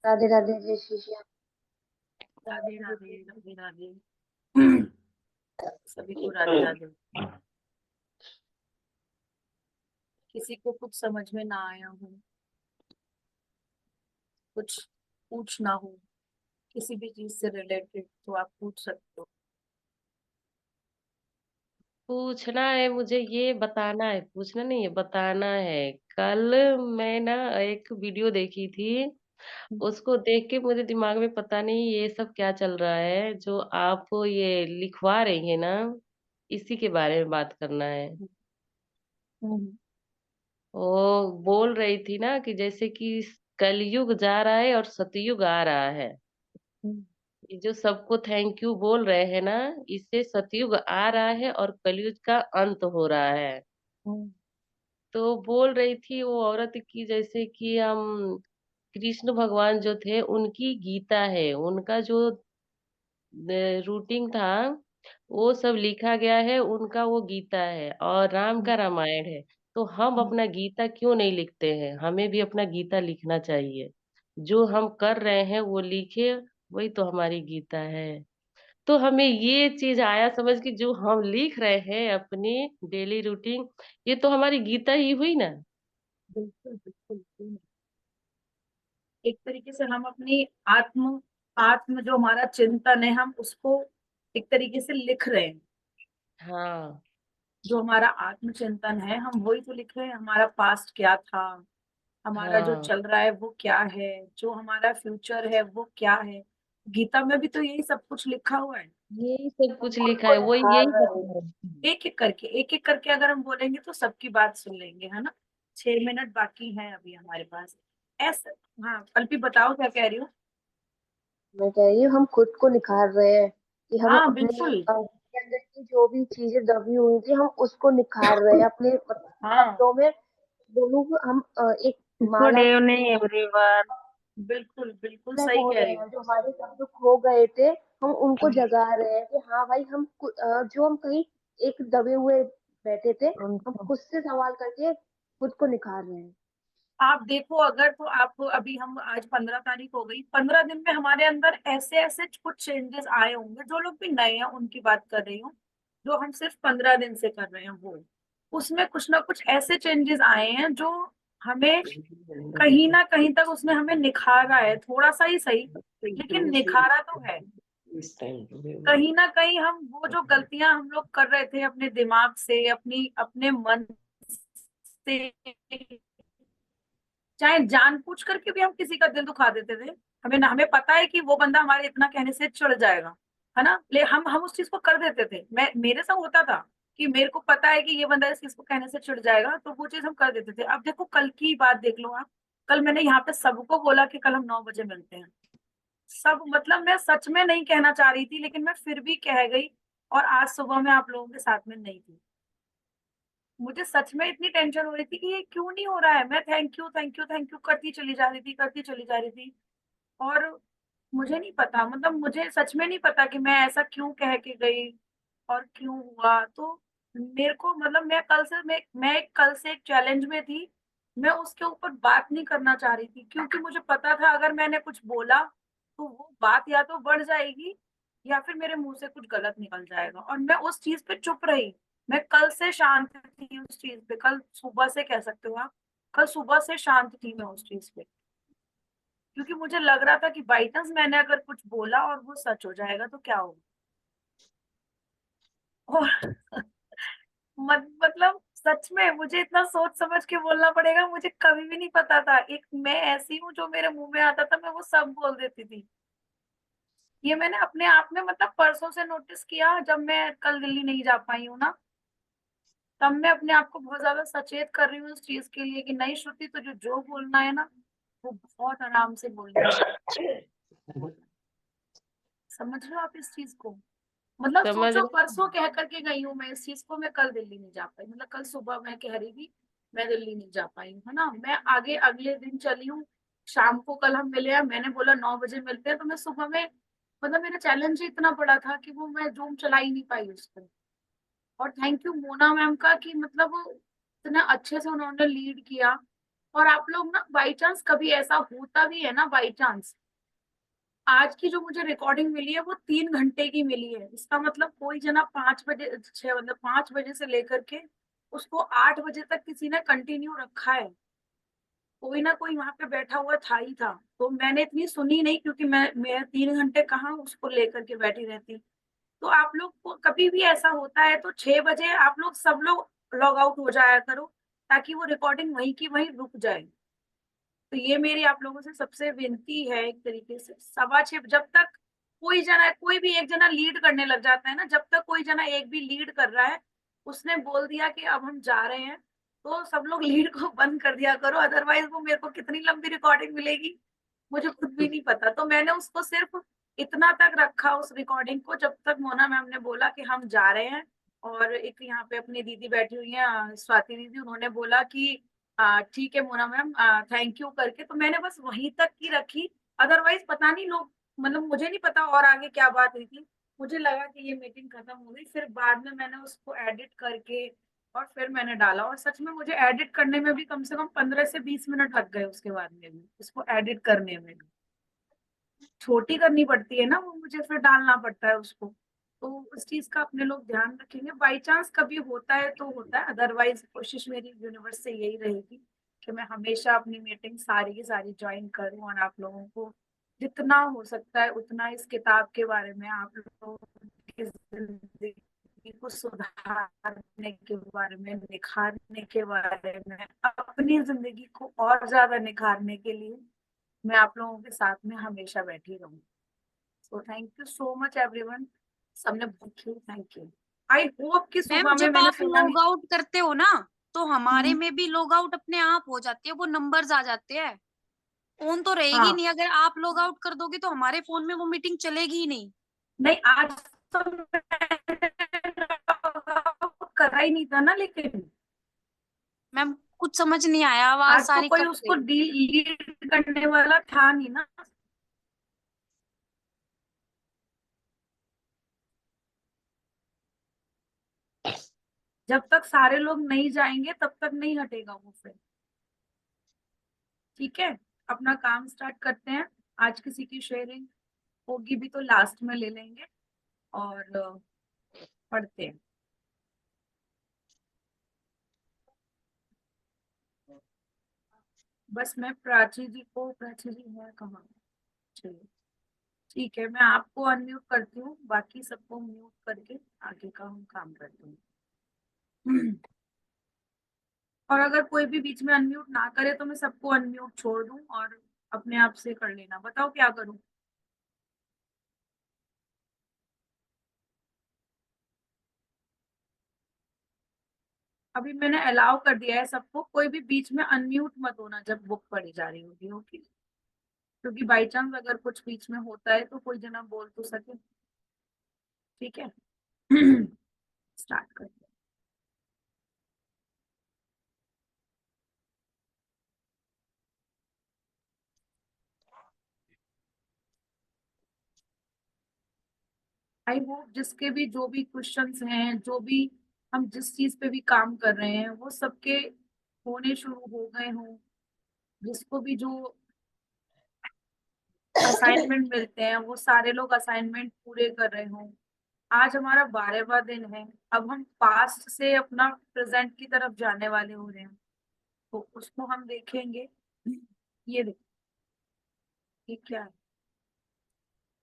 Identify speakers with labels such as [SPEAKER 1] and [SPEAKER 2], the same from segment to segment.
[SPEAKER 1] राधे राधे जय श्री श्याम।
[SPEAKER 2] राधे राधे राधे राधे। सभी को राधे राधे। किसी को कुछ समझ में ना आया हो, कुछ पूछना हो, किसी भी चीज से रिलेटेड, तो आप पूछ सकते हो।
[SPEAKER 3] पूछना है मुझे, ये बताना है, पूछना नहीं है, बताना है। कल मैं ना एक वीडियो देखी थी। उसको देख के मुझे दिमाग में पता नहीं ये सब क्या चल रहा है जो आप ये लिखवा रही है ना। इसी के बारे में बात करना है।
[SPEAKER 2] हम्म।
[SPEAKER 3] वो बोल रही थी ना कि जैसे कि कलयुग जा रहा है और सतयुग आ रहा है।
[SPEAKER 2] हम्म।
[SPEAKER 3] ये जो सबको थैंक यू बोल रहे हैं ना, इससे सतयुग आ रहा है और कलयुग का अंत हो रहा है।
[SPEAKER 2] हम्म।
[SPEAKER 3] तो बोल रही थी वो औरत की जैसे कि हम कृष्ण भगवान जो थे उनकी गीता है, उनका जो रूटीन था वो सब लिखा गया है, उनका वो गीता है और राम का रामायण है। तो हम अपना गीता क्यों नहीं लिखते हैं? हमें भी अपना गीता लिखना चाहिए। जो हम कर रहे हैं वो लिखे, वही तो हमारी गीता है। तो हमें ये चीज आया समझ कि जो हम लिख रहे हैं अपनी डेली रूटीन, ये तो हमारी गीता ही हुई ना।
[SPEAKER 2] बिल्कुल बिल्कुल बिल्कुल। एक तरीके से हम अपनी आत्म आत्म जो हमारा चिंतन है, हम उसको एक तरीके से लिख रहे हैं।
[SPEAKER 3] हाँ।
[SPEAKER 2] जो हमारा आत्मचिंतन है, हम वही तो लिख रहे हैं। हमारा पास्ट क्या था, हमारा जो
[SPEAKER 3] हाँ,
[SPEAKER 2] चल रहा है वो क्या है, जो हमारा फ्यूचर है वो क्या है। गीता में भी तो यही सब कुछ लिखा हुआ है।
[SPEAKER 3] यही सब
[SPEAKER 1] हम
[SPEAKER 3] कुछ
[SPEAKER 1] खुद
[SPEAKER 3] लिखा
[SPEAKER 1] को
[SPEAKER 3] है, वही
[SPEAKER 1] निखार
[SPEAKER 3] यही
[SPEAKER 1] रहे हैं।
[SPEAKER 3] बता रहे हैं।
[SPEAKER 2] एक एक करके अगर हम बोलेंगे तो सबकी बात सुन लेंगे, है ना। 6 मिनट बाकी है अभी हमारे पास। ऐसा। हाँ, कल्पी बताओ क्या कह रही हो।
[SPEAKER 1] मैं कह रही हूँ हम खुद को निखार रहे हैं कि हम
[SPEAKER 2] हाँ
[SPEAKER 1] अपने
[SPEAKER 2] बिल्कुल।
[SPEAKER 1] के अंदर की जो भी चीजें दबी हुई थी हम उसको निखार रहे हैं अपने
[SPEAKER 2] हाँ
[SPEAKER 1] शब्दों में। दोनों को हम एक
[SPEAKER 4] गुड
[SPEAKER 1] माला
[SPEAKER 4] इवनिंग एवरीवन।
[SPEAKER 2] बिल्कुल बिल्कुल
[SPEAKER 1] में
[SPEAKER 2] सही
[SPEAKER 1] बोल
[SPEAKER 2] कह
[SPEAKER 1] रहे
[SPEAKER 2] रही
[SPEAKER 1] हैं
[SPEAKER 2] हो।
[SPEAKER 1] जो हमारे शब्द खो गए थे। हम उनको
[SPEAKER 2] हम्म।
[SPEAKER 1] जगा रहे हैं कि हाँ भाई जो हम कहीं एक दबे हुए बैठे थे, हम खुद से सवाल करके खुद को निखार रहे हैं।
[SPEAKER 2] आप देखो, अगर तो आप अभी, हम आज 15 तारीख हो गई, 15 दिन में हमारे अंदर ऐसे ऐसे कुछ चेंजेस आए होंगे। जो लोग भी नए हैं उनकी बात कर रही हूँ, जो हम सिर्फ 15 दिन से कर रहे हैं वो, उसमें कुछ ना कुछ ऐसे चेंजेस आए हैं जो हमें कहीं ना कहीं तक उसने हमें निखारा है, थोड़ा सा ही सही, लेकिन निखारा तो है।
[SPEAKER 3] इस टाइम
[SPEAKER 2] कहीं ना कहीं हम वो जो गलतियां हम लोग कर रहे थे अपने दिमाग से, अपनी अपने मन से, चाहे जानबूझ करके भी हम किसी का दिल दुखा देते थे। हमें पता है कि वो बंदा हमारे इतना कहने से चिढ़ जाएगा, है ना, ले हम उस चीज को कर देते थे। मेरे साथ होता था कि मेरे को पता है कि ये बंदा इस चीज को कहने से चिढ़ जाएगा, तो वो चीज हम कर देते थे। अब देखो, कल की बात देख लो आप। कल मैंने यहाँ पे सबको बोला कि कल हम 9 बजे मिलते हैं। सब, मतलब मैं सच में नहीं कहना चाह रही थी, लेकिन मैं फिर भी कह गई। और आज सुबह मैं आप लोगों के साथ में नहीं थी। मुझे सच में इतनी टेंशन हो रही थी कि ये क्यों नहीं हो रहा है। मैं thank you thank you thank you करती चली जा रही थी, करती चली जा रही थी। और मुझे नहीं पता, मतलब मुझे सच में नहीं पता कि मैं ऐसा क्यों कह के गई और क्यों हुआ। तो मेरे को, मतलब मैं कल से एक चैलेंज में थी। मैं उसके ऊपर बात नहीं करना चाह रही थी, क्योंकि मुझे पता था अगर मैंने कुछ बोला तो वो बात या तो बढ़ जाएगी, या फिर मेरे मुंह से कुछ गलत निकल जाएगा। और मैं उस चीज पे चुप रही। मैं कल से शांत थी उस चीज पे, कल सुबह से कह सकते हो आप। कल सुबह से शांत थी मैं उस चीज पे, क्योंकि मुझे लग रहा था कि बाई चांस मैंने अगर कुछ बोला और वो सच हो जाएगा तो क्या होगा। और मतलब सच में मुझे इतना सोच समझ के बोलना पड़ेगा। मुझे कभी भी नहीं पता था, एक मैं ऐसी हूँ जो मेरे मुंह में आता था मैं वो सब बोल देती थी। ये मैंने अपने आप में, मतलब परसों से नोटिस किया, जब मैं कल दिल्ली नहीं जा पाई हूँ ना, तब मैं अपने आप को बहुत ज्यादा सचेत कर रही हूँ इस चीज के लिए कि नहीं श्रुति, तुझे जो बोलना है ना वो बहुत आराम से बोलना है। समझ रहे हो आप इस चीज को। मतलब
[SPEAKER 3] समझ
[SPEAKER 2] सोचो,
[SPEAKER 3] रहे
[SPEAKER 2] परसों
[SPEAKER 3] हैं।
[SPEAKER 2] कह करके गई हूँ मैं इस चीज को, मैं कल दिल्ली नहीं जा पाई। मतलब कल सुबह मैं कह रही थी मैं दिल्ली नहीं जा पाई हूँ, है ना। मैं आगे अगले दिन चली हूँ। शाम को कल हम मिले हैं, मैंने बोला 9 बजे मिलते हैं, तो मैं सुबह में, मतलब मेरा चैलेंज ही इतना बड़ा था कि वो मैं जूम चला ही नहीं पाई उसको। और थैंक यू मोना मैम का कि मतलब वो इतना अच्छे से उन्होंने लीड किया। और आप लोग ना बाई चांस कभी ऐसा होता भी है ना, बाई चांस आज की जो मुझे रिकॉर्डिंग मिली है वो 3 घंटे की मिली है, इसका मतलब कोई जना 5 बजे 6 मतलब 5 बजे से लेकर के उसको 8 बजे तक किसी ने कंटिन्यू रखा है। कोई ना कोई वहां पे बैठा हुआ था ही था। तो मैंने इतनी सुनी नहीं, क्योंकि मैं 3 घंटे कहाँ उसको लेकर के बैठी रहती। तो आप लोग को कभी भी ऐसा होता है तो 6 बजे आप लोग सब लोग लॉग आउट हो जाया करो, ताकि वो रिकॉर्डिंग वहीं की वहीं रुक जाए। तो ये मेरी आप लोगों से सबसे विनती है, एक तरीके से 6:15 जब तक कोई भी एक जना लीड करने लग जाता है ना, जब तक कोई जना एक भी लीड कर रहा है, उसने बोल दिया कि अब हम जा रहे हैं, तो सब लोग लीड को बंद कर दिया करो, अदरवाइज वो मेरे को कितनी लंबी रिकॉर्डिंग मिलेगी मुझे खुद भी नहीं पता। तो मैंने उसको सिर्फ इतना तक रखा उस रिकॉर्डिंग को, जब तक मोना मैम ने बोला कि हम जा रहे हैं। और एक यहाँ पे अपनी दीदी बैठी हुई है, स्वाति दीदी, उन्होंने बोला कि ठीक है मोना मैम, थैंक यू करके, तो मैंने बस वहीं तक की रखी। अदरवाइज पता नहीं लोग, मतलब मुझे नहीं पता और आगे क्या बात हुई थी। मुझे लगा कि ये मीटिंग खत्म हो गई, फिर बाद में मैंने उसको एडिट करके और फिर मैंने डाला, और सच में मुझे एडिट करने में भी कम से कम 15 से 20 मिनट लग गए, उसके बाद में भी उसको एडिट करने में भी छोटी करनी पड़ती है ना वो, मुझे फिर डालना पड़ता है उसको। तो उस चीज का अपने लोग ध्यान रखेंगे, बाई चांस कभी होता है तो होता है, अदरवाइज कोशिश मेरी यूनिवर्स से यही रहेगी कि मैं हमेशा अपनी मीटिंग सारी की सारी ज्वाइन करूं, और आप लोगों को जितना हो सकता है उतना इस किताब के बारे में, आप लोगों की जिंदगी को सुधारने के बारे में, निखारने के बारे में, अपनी जिंदगी को और ज्यादा निखारने के लिए मैं आप लोगों के साथ में हमेशा बैठी रहूंगी। So thank you so much everyone, सबने बहुत थैंक यू। आई होप कि
[SPEAKER 4] मैम
[SPEAKER 2] सुबह में
[SPEAKER 4] जब
[SPEAKER 2] मैंने
[SPEAKER 4] आप
[SPEAKER 2] सुना नहीं।
[SPEAKER 4] लॉग आउट करते हो ना, तो हमारे
[SPEAKER 2] हम्म,
[SPEAKER 4] में भी लॉग आउट अपने आप हो जाती है, वो नंबर्स आ जाते हैं। फोन तो रहेगी
[SPEAKER 2] हाँ
[SPEAKER 4] नहीं, अगर आप लॉग आउट कर दोगे तो हमारे फोन में वो मीटिंग चलेगी ही नहीं।
[SPEAKER 2] नहीं, आज तो मैंने करा ही नहीं था ना, लेकिन
[SPEAKER 4] मैम कुछ समझ नहीं आया, आवाज
[SPEAKER 2] आज तो
[SPEAKER 4] सारी
[SPEAKER 2] कोई
[SPEAKER 4] कट
[SPEAKER 2] उसको
[SPEAKER 4] गई।
[SPEAKER 2] लीड करने वाला था नहीं ना। जब तक सारे लोग नहीं जाएंगे तब तक नहीं हटेगा वो फिर। ठीक है, अपना काम स्टार्ट करते हैं। आज किसी की शेयरिंग होगी भी तो लास्ट में ले लेंगे, और पढ़ते हैं। बस मैं प्राची जी है कहाँ? चलिए ठीक है, मैं आपको अनम्यूट करती हूँ, बाकी सबको म्यूट करके आगे का हम काम करते हैं। और अगर कोई भी बीच में अनम्यूट ना करे तो मैं सबको अनम्यूट छोड़ दूं और अपने आप से कर लेना, बताओ क्या करूं। अभी मैंने अलाउ कर दिया है सबको, कोई भी बीच में अनम्यूट मत होना जब बुक पढ़ी जा रही होगी, ओके? क्योंकि बाई चांस अगर कुछ बीच में होता है तो कोई जना बोल तो सके। ठीक है। स्टार्ट करते हैं। आई होप जिसके भी जो भी क्वेश्चंस हैं, जो भी हम जिस चीज पे भी काम कर रहे हैं, वो सबके होने शुरू हो गए हों। जिसको भी जो असाइनमेंट मिलते हैं वो सारे लोग असाइनमेंट पूरे कर रहे हों। आज हमारा 12वां दिन है। अब हम पास्ट से अपना प्रेजेंट की तरफ जाने वाले हो रहे हैं, तो उसको हम देखेंगे। ये देखो, ये क्या है?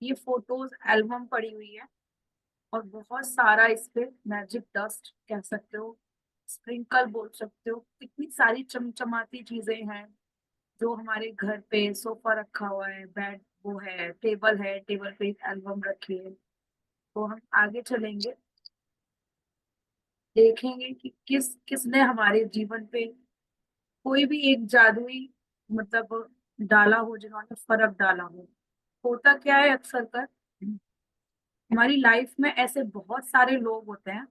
[SPEAKER 2] ये फोटोज एल्बम पड़ी हुई है, और बहुत सारा इस पे मैजिक डस्ट कह सकते हो, स्प्रिंकल बोल सकते हो, इतनी सारी चमचमाती चीजें हैं जो हमारे घर पे सोफा रखा हुआ है, बेड वो है, टेबल है, टेबल पे एक एल्बम रखी है। तो हम आगे चलेंगे, देखेंगे कि किसने हमारे जीवन पे कोई भी एक जादुई मतलब डाला हो, जिन्होंने फर्क डाला हो। होता क्या है अक्सर कर, हमारी लाइफ में ऐसे बहुत सारे लोग होते हैं,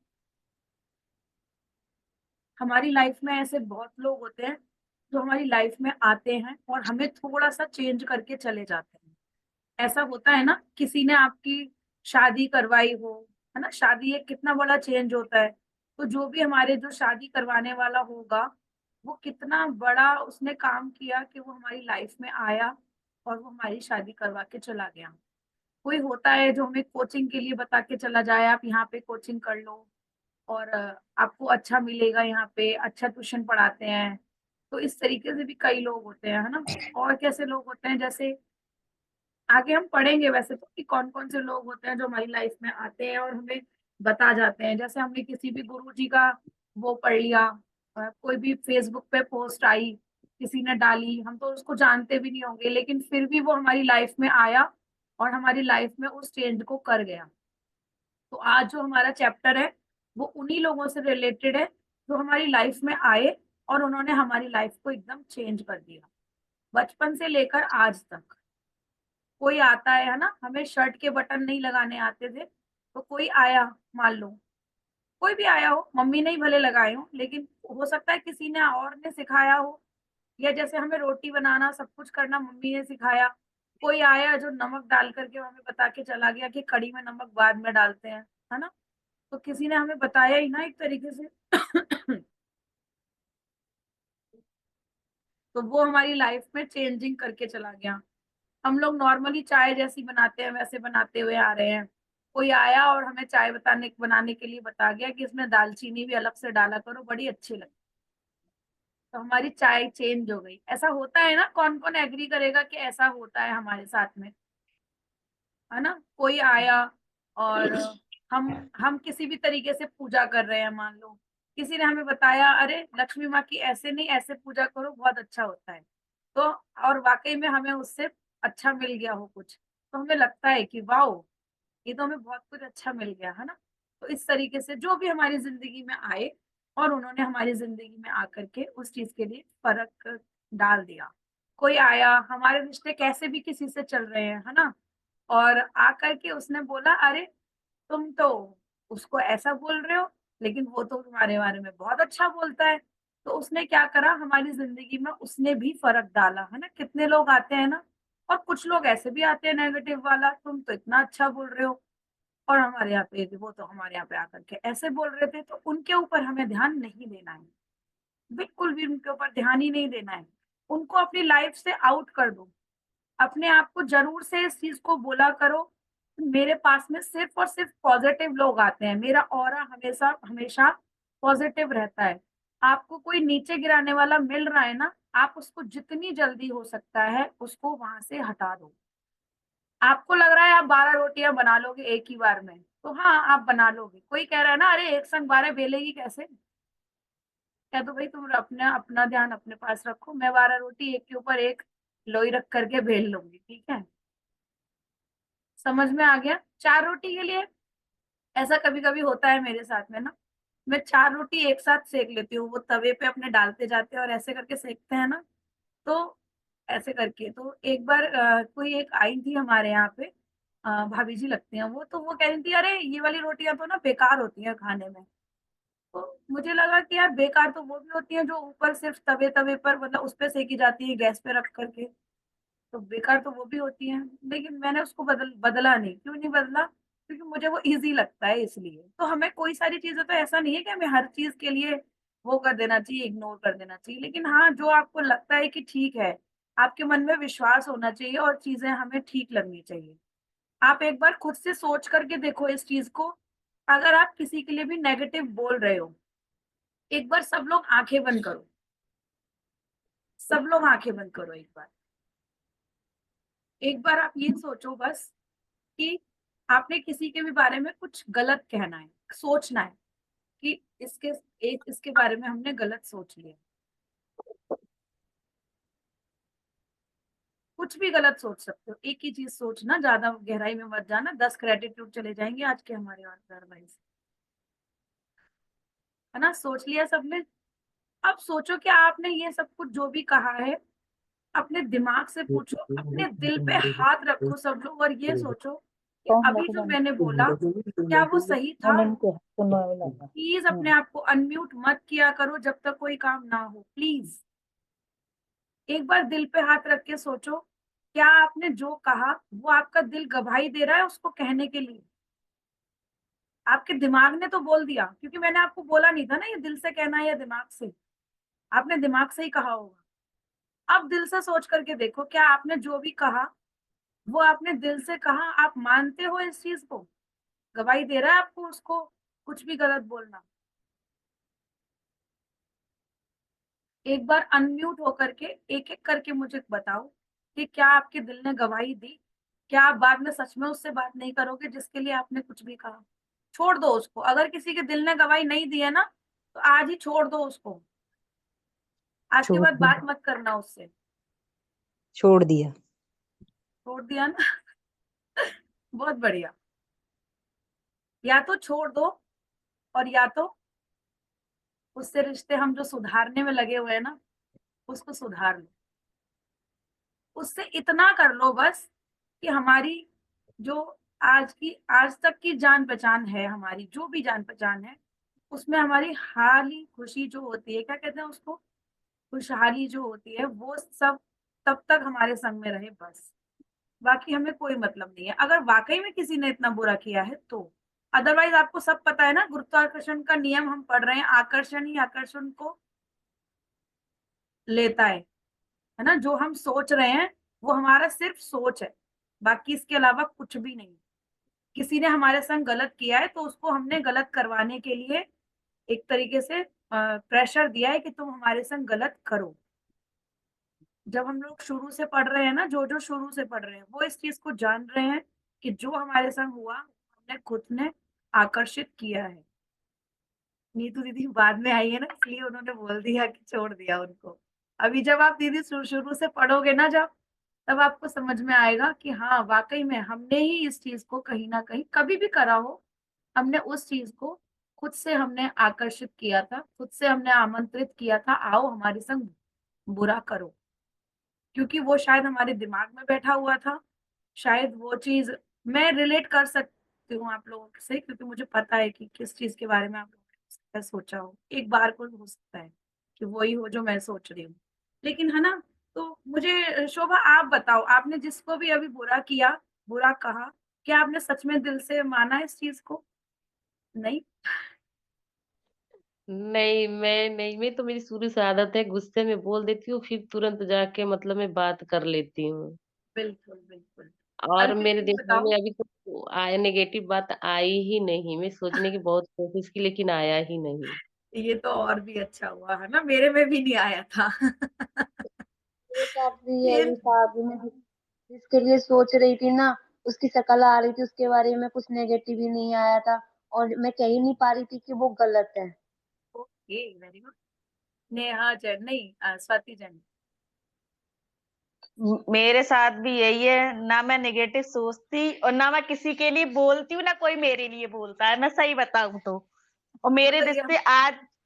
[SPEAKER 2] हमारी लाइफ में ऐसे बहुत लोग होते हैं जो हमारी लाइफ में आते हैं और हमें थोड़ा सा चेंज करके चले जाते हैं। ऐसा होता है ना, किसी ने आपकी शादी करवाई हो, है ना, शादी एक कितना बड़ा चेंज होता है। तो जो भी हमारे जो शादी करवाने वाला होगा, वो कितना बड़ा उसने काम किया कि वो हमारी लाइफ में आया और वो हमारी शादी करवा के चला गया। कोई होता है जो हमें कोचिंग के लिए बता के चला जाए, आप यहाँ पे कोचिंग कर लो और आपको अच्छा मिलेगा, यहाँ पे अच्छा ट्यूशन पढ़ाते हैं। तो इस तरीके से भी कई लोग होते हैं, है ना। और कैसे लोग होते हैं, जैसे आगे हम पढ़ेंगे वैसे तो कि कौन कौन से लोग होते हैं जो हमारी लाइफ में आते हैं और हमें बता जाते हैं। जैसे हमने किसी भी गुरु जी का वो पढ़ लिया, कोई भी फेसबुक पे पोस्ट आई, किसी ने डाली, हम तो उसको जानते भी नहीं होंगे, लेकिन फिर भी वो हमारी लाइफ में आया और हमारी लाइफ में उस चेंज को कर गया। तो आज जो हमारा चैप्टर है वो उन्हीं लोगों से रिलेटेड है जो हमारी लाइफ में आए और उन्होंने हमारी लाइफ को एकदम चेंज कर दिया, बचपन से लेकर आज तक। कोई आता है ना, हमें शर्ट के बटन नहीं लगाने आते थे, तो कोई आया, मान लो कोई भी आया हो, मम्मी ने ही भले लगाए हो, लेकिन हो सकता है किसी ने और ने सिखाया हो, या जैसे हमें रोटी बनाना सब कुछ करना मम्मी ने सिखाया। कोई आया जो नमक डाल करके हमें बता के चला गया कि कढ़ी में नमक बाद में डालते हैं, है ना। तो किसी ने हमें बताया ही ना एक तरीके से। तो वो हमारी लाइफ में चेंजिंग करके चला गया। हम लोग नॉर्मली चाय जैसी बनाते हैं वैसे बनाते हुए आ रहे हैं, कोई आया और हमें चाय बनाने के लिए बता गया कि इसमें दालचीनी भी अलग से डाला करो, बड़ी अच्छी लगती। तो हमारी चाय चेंज हो गई। ऐसा होता है ना, कौन कौन एग्री करेगा कि ऐसा होता है हमारे साथ में, है ना। कोई आया और हम किसी भी तरीके से पूजा कर रहे हैं, मान लो किसी ने हमें बताया अरे लक्ष्मी माँ की ऐसे नहीं ऐसे पूजा करो बहुत अच्छा होता है, तो और वाकई में हमें उससे अच्छा मिल गया हो कुछ, तो हमें लगता है कि वाओ, ये तो हमें बहुत कुछ अच्छा मिल गया, है ना। तो इस तरीके से जो भी हमारी जिंदगी में आए और उन्होंने हमारी जिंदगी में आकर के उस चीज के लिए फर्क डाल दिया। कोई आया, हमारे रिश्ते कैसे भी किसी से चल रहे हैं, है ना, और आकर के उसने बोला अरे तुम तो उसको ऐसा बोल रहे हो, लेकिन वो तो तुम्हारे बारे में बहुत अच्छा बोलता है। तो उसने क्या करा, हमारी जिंदगी में उसने भी फर्क डाला, है ना। कितने लोग आते हैं ना, और कुछ लोग ऐसे भी आते हैं नेगेटिव वाला, तुम तो इतना अच्छा बोल रहे हो और हमारे यहाँ पे वो तो हमारे यहाँ पे आकर के ऐसे बोल रहे थे। तो उनके ऊपर हमें ध्यान नहीं देना है, बिल्कुल भी उनके ऊपर ध्यान ही नहीं देना है। उनको अपनी लाइफ से आउट कर दो। अपने आप को जरूर से इस चीज को बोला करो, मेरे पास में सिर्फ और सिर्फ पॉजिटिव लोग आते हैं, मेरा ऑरा हमेशा हमेशा पॉजिटिव रहता है। आपको कोई नीचे गिराने वाला मिल रहा है ना, आप उसको जितनी जल्दी हो सकता है उसको वहां से हटा दो। आपको लग रहा है आप 12 रोटियां बना लोगे एक ही बार में, तो हाँ आप बना लोगे। कोई कह रहा है ना अरे एक संग 12 बेलेगी कैसे, कह दो भाई तुम अपना अपना ध्यान अपने पास रखो, मैं 12 रोटी एक के ऊपर एक लोई रख करके बेल लूंगी, ठीक है। समझ में आ गया। 4 रोटी के लिए ऐसा कभी कभी होता है मेरे साथ में ना, मैं 4 रोटी एक साथ सेक लेती हूँ, वो तवे पे अपने डालते जाते हैं और ऐसे करके सेकते हैं ना। तो ऐसे करके तो एक बार कोई एक आई थी हमारे यहाँ पे, भाभी जी लगती हैं वो, तो वो कह रही थी अरे ये वाली रोटियां तो ना बेकार होती हैं खाने में। तो मुझे लगा कि यार बेकार तो वो भी होती हैं जो ऊपर सिर्फ तवे तवे पर मतलब उस पे सेकी जाती है गैस पे रख करके, तो बेकार तो वो भी होती हैं। लेकिन मैंने उसको बदला नहीं। क्यों नहीं बदला, क्योंकि मुझे वो इजी लगता है इसलिए। तो हमें कोई सारी चीजें, तो ऐसा नहीं है कि हमें हर चीज के लिए वो कर देना चाहिए, इग्नोर कर देना चाहिए, लेकिन हाँ जो आपको लगता है कि ठीक है, आपके मन में विश्वास होना चाहिए और चीजें हमें ठीक लगनी चाहिए। आप एक बार खुद से सोच करके देखो इस चीज को। अगर आप किसी के लिए भी नेगेटिव बोल रहे हो, एक बार सब लोग आंखें बंद करो, सब लोग आंखें बंद करो एक बार। एक बार आप ये सोचो बस कि आपने किसी के भी बारे में कुछ गलत कहना है, सोचना है कि इसके बारे में हमने गलत सोच लिया। कुछ भी गलत सोच सकते हो, एक ही चीज सोचना, ज्यादा गहराई में मत जाना, 10 क्रेडिट्यूड चले जाएंगे आज के हमारे अदरवाइज, है ना। सोच लिया सबने। अब सोचो कि आपने ये सब कुछ जो भी कहा है अपने दिमाग से पूछो, अपने दिल पे हाथ रखो सब लोग, और ये सोचो कि अभी जो मैंने बोला क्या वो सही था। प्लीज अपने आप को अनम्यूट मत किया करो जब तक कोई काम ना हो, प्लीज। एक बार दिल पे हाथ रख के सोचो, क्या आपने जो कहा वो आपका दिल गवाही दे रहा है उसको कहने के लिए। आपके दिमाग ने तो बोल दिया, क्योंकि मैंने आपको बोला नहीं था ना ये दिल से कहना है या दिमाग से। आपने दिमाग से ही कहा होगा। अब दिल से सोच करके देखो, क्या आपने जो भी कहा वो आपने दिल से कहा? आप मानते हो इस चीज को? गवाही दे रहा है आपको उसको कुछ भी गलत बोलना? एक बार अनम्यूट होकर के एक एक करके मुझे बताओ कि क्या आपके दिल ने गवाही दी? क्या आप बाद में सच में उससे बात नहीं करोगे जिसके लिए आपने कुछ भी कहा? छोड़ दो उसको। अगर किसी के दिल ने गवाही नहीं दी है ना, तो आज ही छोड़ दो उसको। आज के
[SPEAKER 5] छोड़
[SPEAKER 2] बाद बात
[SPEAKER 5] दिया।
[SPEAKER 2] मत करना उससे।
[SPEAKER 5] छोड़ दिया।
[SPEAKER 2] छोड़ दिया ना? बहुत बढ़िया। या तो छोड़ दो, और या तो उससे रिश्ते हम जो सुधारने में लगे हुए हैं ना, उसको सुधार लो। उससे इतना कर लो बस कि हमारी जो आज तक की जान पहचान है, हमारी जो भी जान पहचान है, उसमें हमारी हाली खुशी जो होती है, क्या कहते हैं उसको, खुशहाली जो होती है, वो सब तब तक हमारे संग में रहे बस। बाकी हमें कोई मतलब नहीं है अगर वाकई में किसी ने इतना बुरा किया है तो। अदरवाइज आपको सब पता है ना, गुरुत्वाकर्षण का नियम हम पढ़ रहे हैं, आकर्षण ही आकर्षण को लेता है ना? जो हम सोच रहे हैं वो हमारा सिर्फ सोच है, बाकी इसके अलावा कुछ भी नहीं। किसी ने हमारे संग गलत किया है तो उसको हमने गलत करवाने के लिए एक तरीके से प्रेशर दिया है कि तुम हमारे संग गलत करो। जब हम लोग शुरू से पढ़ रहे हैं ना, जो जो शुरू से पढ़ रहे हैं वो इस चीज को जान रहे हैं कि जो हमारे संग हुआ हमने खुद ने आकर्षित किया है। नीतू दीदी बाद में आई है ना, इसलिए उन्होंने बोल दिया कि छोड़ दिया उनको। अभी जब आप दीदी शुरू से पढ़ोगे ना, जब तब आपको समझ में आएगा कि हाँ वाकई में हमने ही इस चीज को कहीं ना कहीं कभी भी करा हो, हमने उस चीज को खुद से हमने आकर्षित किया था, खुद से हमने आमंत्रित किया था, आओ हमारे संग बुरा करो। क्योंकि वो शायद हमारे दिमाग में बैठा हुआ था। शायद वो चीज मैं रिलेट कर सकती हूँ आप लोगों से, क्योंकि मुझे पता है कि किस चीज के बारे में आप लोगों ने सोचा हो। एक बार को हो सकता है कि वही हो जो मैं सोच रही हूँ, लेकिन है ना? तो मुझे शोभा आप बताओ, आपने जिसको भी अभी बुरा किया, बुरा कहा, क्या आपने सच में दिल से माना इस चीज को? नहीं?
[SPEAKER 3] नहीं, मैं तो मेरी शुरू से आदत है, गुस्से में बोल देती हूँ, फिर तुरंत जाके मतलब मैं बात कर लेती हूँ।
[SPEAKER 2] बिल्कुल बिल्कुल।
[SPEAKER 3] और
[SPEAKER 2] अर्पित
[SPEAKER 3] मेरे
[SPEAKER 2] दीदी
[SPEAKER 3] दिमाग
[SPEAKER 2] बताओ।
[SPEAKER 3] में अभी तक आया नेगेटिव बात आई ही नहीं। मैं सोचने की बहुत कोशिश की, लेकिन आया ही नहीं।
[SPEAKER 2] ये तो और भी अच्छा हुआ है ना, मेरे में भी नहीं आया था।
[SPEAKER 1] मेरे साथ भी
[SPEAKER 2] फिर
[SPEAKER 1] यही था। अभी मैं जिसके लिए सोच रही थी ना, उसकी शक्ल आ रही थी, उसके बारे में कुछ नेगेटिव ही नहीं आया था, और मैं कह ही नहीं पा रही थी कि वो गलत है।
[SPEAKER 2] Okay, very good. Neha Jain नहीं, स्वाति जैन।
[SPEAKER 6] मेरे साथ भी यही है ना। मैं नेगेटिव सोचती और ना मैं किसी के लिए बोलती हूँ, ना कोई मेरे लिए बोलता है, मैं सही बताऊं तो। और
[SPEAKER 2] मतलब ये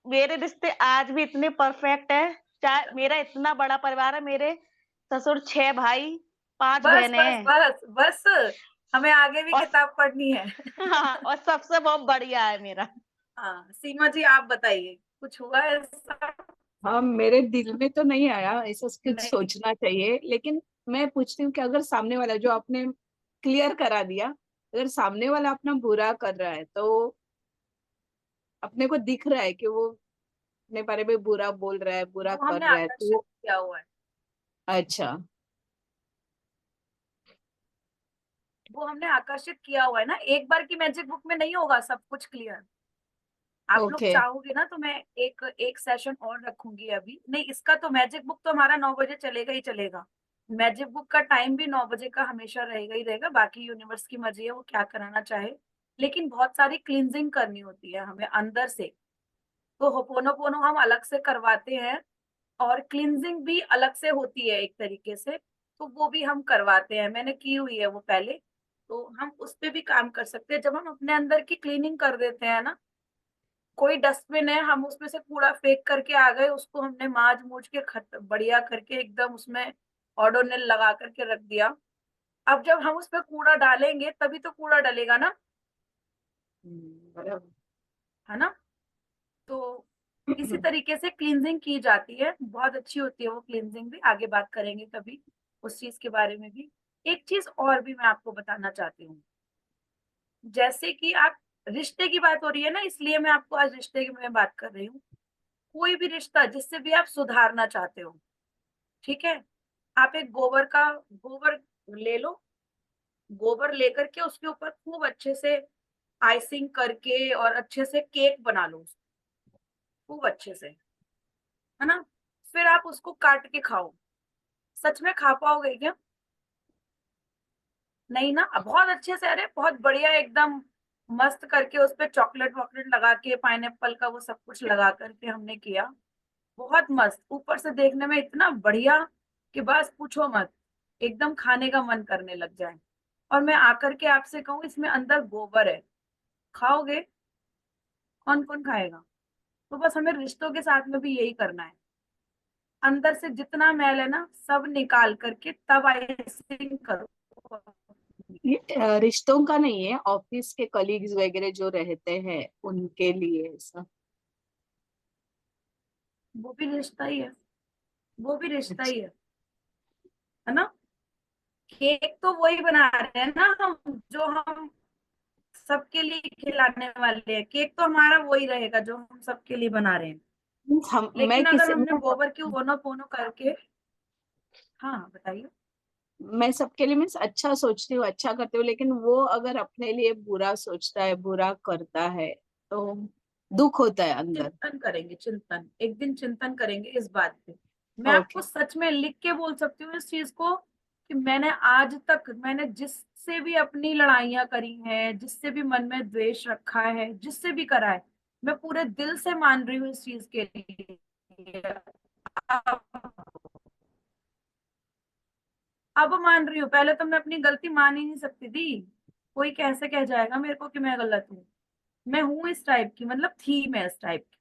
[SPEAKER 6] मेरे रिश्ते आज भी इतने परफेक्ट है। चाहे मेरा इतना बड़ा परिवार है, मेरे ससुर 6 भाई 5
[SPEAKER 2] बस
[SPEAKER 6] बहनें
[SPEAKER 2] बस
[SPEAKER 6] हैं।
[SPEAKER 2] बस बस, हमें आगे भी
[SPEAKER 6] और
[SPEAKER 2] किताब पढ़नी है।
[SPEAKER 6] हाँ, और सबसे बहुत बढ़िया है मेरा।
[SPEAKER 2] हाँ सीमा जी, आप बताइए, कुछ हुआ है ऐसा?
[SPEAKER 7] हाँ, मेरे दिल में तो नहीं आया ऐसा कुछ
[SPEAKER 2] नहीं।
[SPEAKER 7] सोचना चाहिए, लेकिन मैं पूछती हूँ कि अगर सामने वाला, जो आपने क्लियर करा दिया, अगर सामने वाला अपना बुरा कर रहा है तो अपने को दिख रहा है कि वो अपने बारे में बुरा बोल रहा है, बुरा
[SPEAKER 2] वो
[SPEAKER 7] कर
[SPEAKER 2] हमने
[SPEAKER 7] रहा है,
[SPEAKER 2] आकर्षित
[SPEAKER 7] तो
[SPEAKER 2] किया हुआ है।
[SPEAKER 7] अच्छा।
[SPEAKER 2] वो हमने आकर्षित किया हुआ है ना, एक बार की मैजिक बुक में नहीं होगा सब कुछ क्लियर। आप लोग
[SPEAKER 7] ओके।
[SPEAKER 2] चाहोगे ना तो मैं एक एक सेशन और रखूंगी। अभी नहीं, इसका तो मैजिक बुक तो हमारा 9 बजे चलेगा ही चलेगा। मैजिक बुक का टाइम भी 9 बजे का हमेशा रहेगा ही रहेगा। बाकी यूनिवर्स की मर्जी है वो क्या कराना चाहे, लेकिन बहुत सारी क्लींजिंग करनी होती है हमें अंदर से। तो होपोनोपोनो हम अलग से करवाते हैं, और क्लींजिंग भी अलग से होती है एक तरीके से, तो वो भी हम करवाते हैं। मैंने की हुई है वो पहले। तो हम उस पे भी काम कर सकते हैं। जब हम अपने अंदर की क्लीनिंग कर देते हैं ना, कोई डस्टबिन है, हम उसमें से कूड़ा फेंक करके आ गए, उसको हमने माज मूज के बढ़िया करके एकदम उसमें ओडोनिल लगा करके रख दिया। अब जब हम उसमें कूड़ा डालेंगे तभी तो कूड़ा डलेगा ना,
[SPEAKER 7] बराबर।
[SPEAKER 2] है ना? तो इसी तरीके से क्लींजिंग की जाती है, बहुत अच्छी होती है वो क्लींजिंग भी। आगे बात करेंगे कभी उस चीज के बारे में भी। एक चीज और भी मैं आपको बताना चाहती हूँ। जैसे कि आप, रिश्ते की बात हो रही है ना, इसलिए मैं आपको आज रिश्ते की में बात कर रही हूँ। कोई भी रिश्ता जिससे भी आप सुधारना चाहते हो, ठीक है, आप एक गोबर ले लो, गोबर लेकर के उसके ऊपर खूब अच्छे से आइसिंग करके और अच्छे से केक बना लो, खूब अच्छे से, है ना। फिर आप उसको काट के खाओ। सच में खा पाओगे क्या? नहीं ना। अब बहुत अच्छे से, अरे बहुत बढ़िया एकदम मस्त करके उस पे चॉकलेट वॉकलेट लगा के, पाइनएप्पल का वो सब कुछ लगा करके हमने किया। बहुत मस्त, ऊपर से देखने में इतना बढ़िया कि बस पूछो मत, एकदम खाने का मन करने लग जाए। और मैं आकर के आपसे कहूँ इसमें अंदर गोबर है, खाओगे? कौन कौन खाएगा? तो बस हमें रिश्तों के साथ में भी यही करना है, अंदर से जितना मैल है ना सब निकाल करके तब आइसिंग करो।
[SPEAKER 7] ये रिश्तों का नहीं है, ऑफिस के कलीग्स वगैरह जो रहते हैं उनके लिए ऐसा।
[SPEAKER 2] वो भी रिश्ता ही है, वो भी रिश्ता
[SPEAKER 7] अच्छा।
[SPEAKER 2] ही है ना। केक तो वही बना रहे हैं ना हम, जो हम सबके लिए खिलाने वाले हैं। केक तो हमारा वही रहेगा जो हम सबके लिए बना रहे हैं।
[SPEAKER 7] हम
[SPEAKER 2] लेकिन अगर हमने गोबर की दोनों पोनों करके, हाँ बताइए।
[SPEAKER 7] मैं सबके लिए मीन्स अच्छा सोचती हूँ, अच्छा करती हूँ, लेकिन वो अगर अपने लिए बुरा सोचता है, बुरा करता है तो दुख होता है अंदर।
[SPEAKER 2] चिंतन करेंगे, चिंतन एक दिन चिंतन करेंगे इस बात पे। मैं
[SPEAKER 7] ओके।
[SPEAKER 2] आपको सच में लिख के बोल सकती हूँ इस चीज को, कि मैंने आज तक, मैंने जिससे भी अपनी लड़ाइयां करी हैं, जिससे भी मन में द्वेष रखा है, जिससे भी करा है, मैं पूरे दिल से मान रही हूँ इस चीज के लिए। अब अब मान रही हूँ, पहले तो मैं अपनी गलती मान ही नहीं सकती थी। कोई कैसे कह जाएगा मेरे को कि मैं गलत हूँ? मैं हूँ इस टाइप की, मतलब थी मैं इस टाइप की।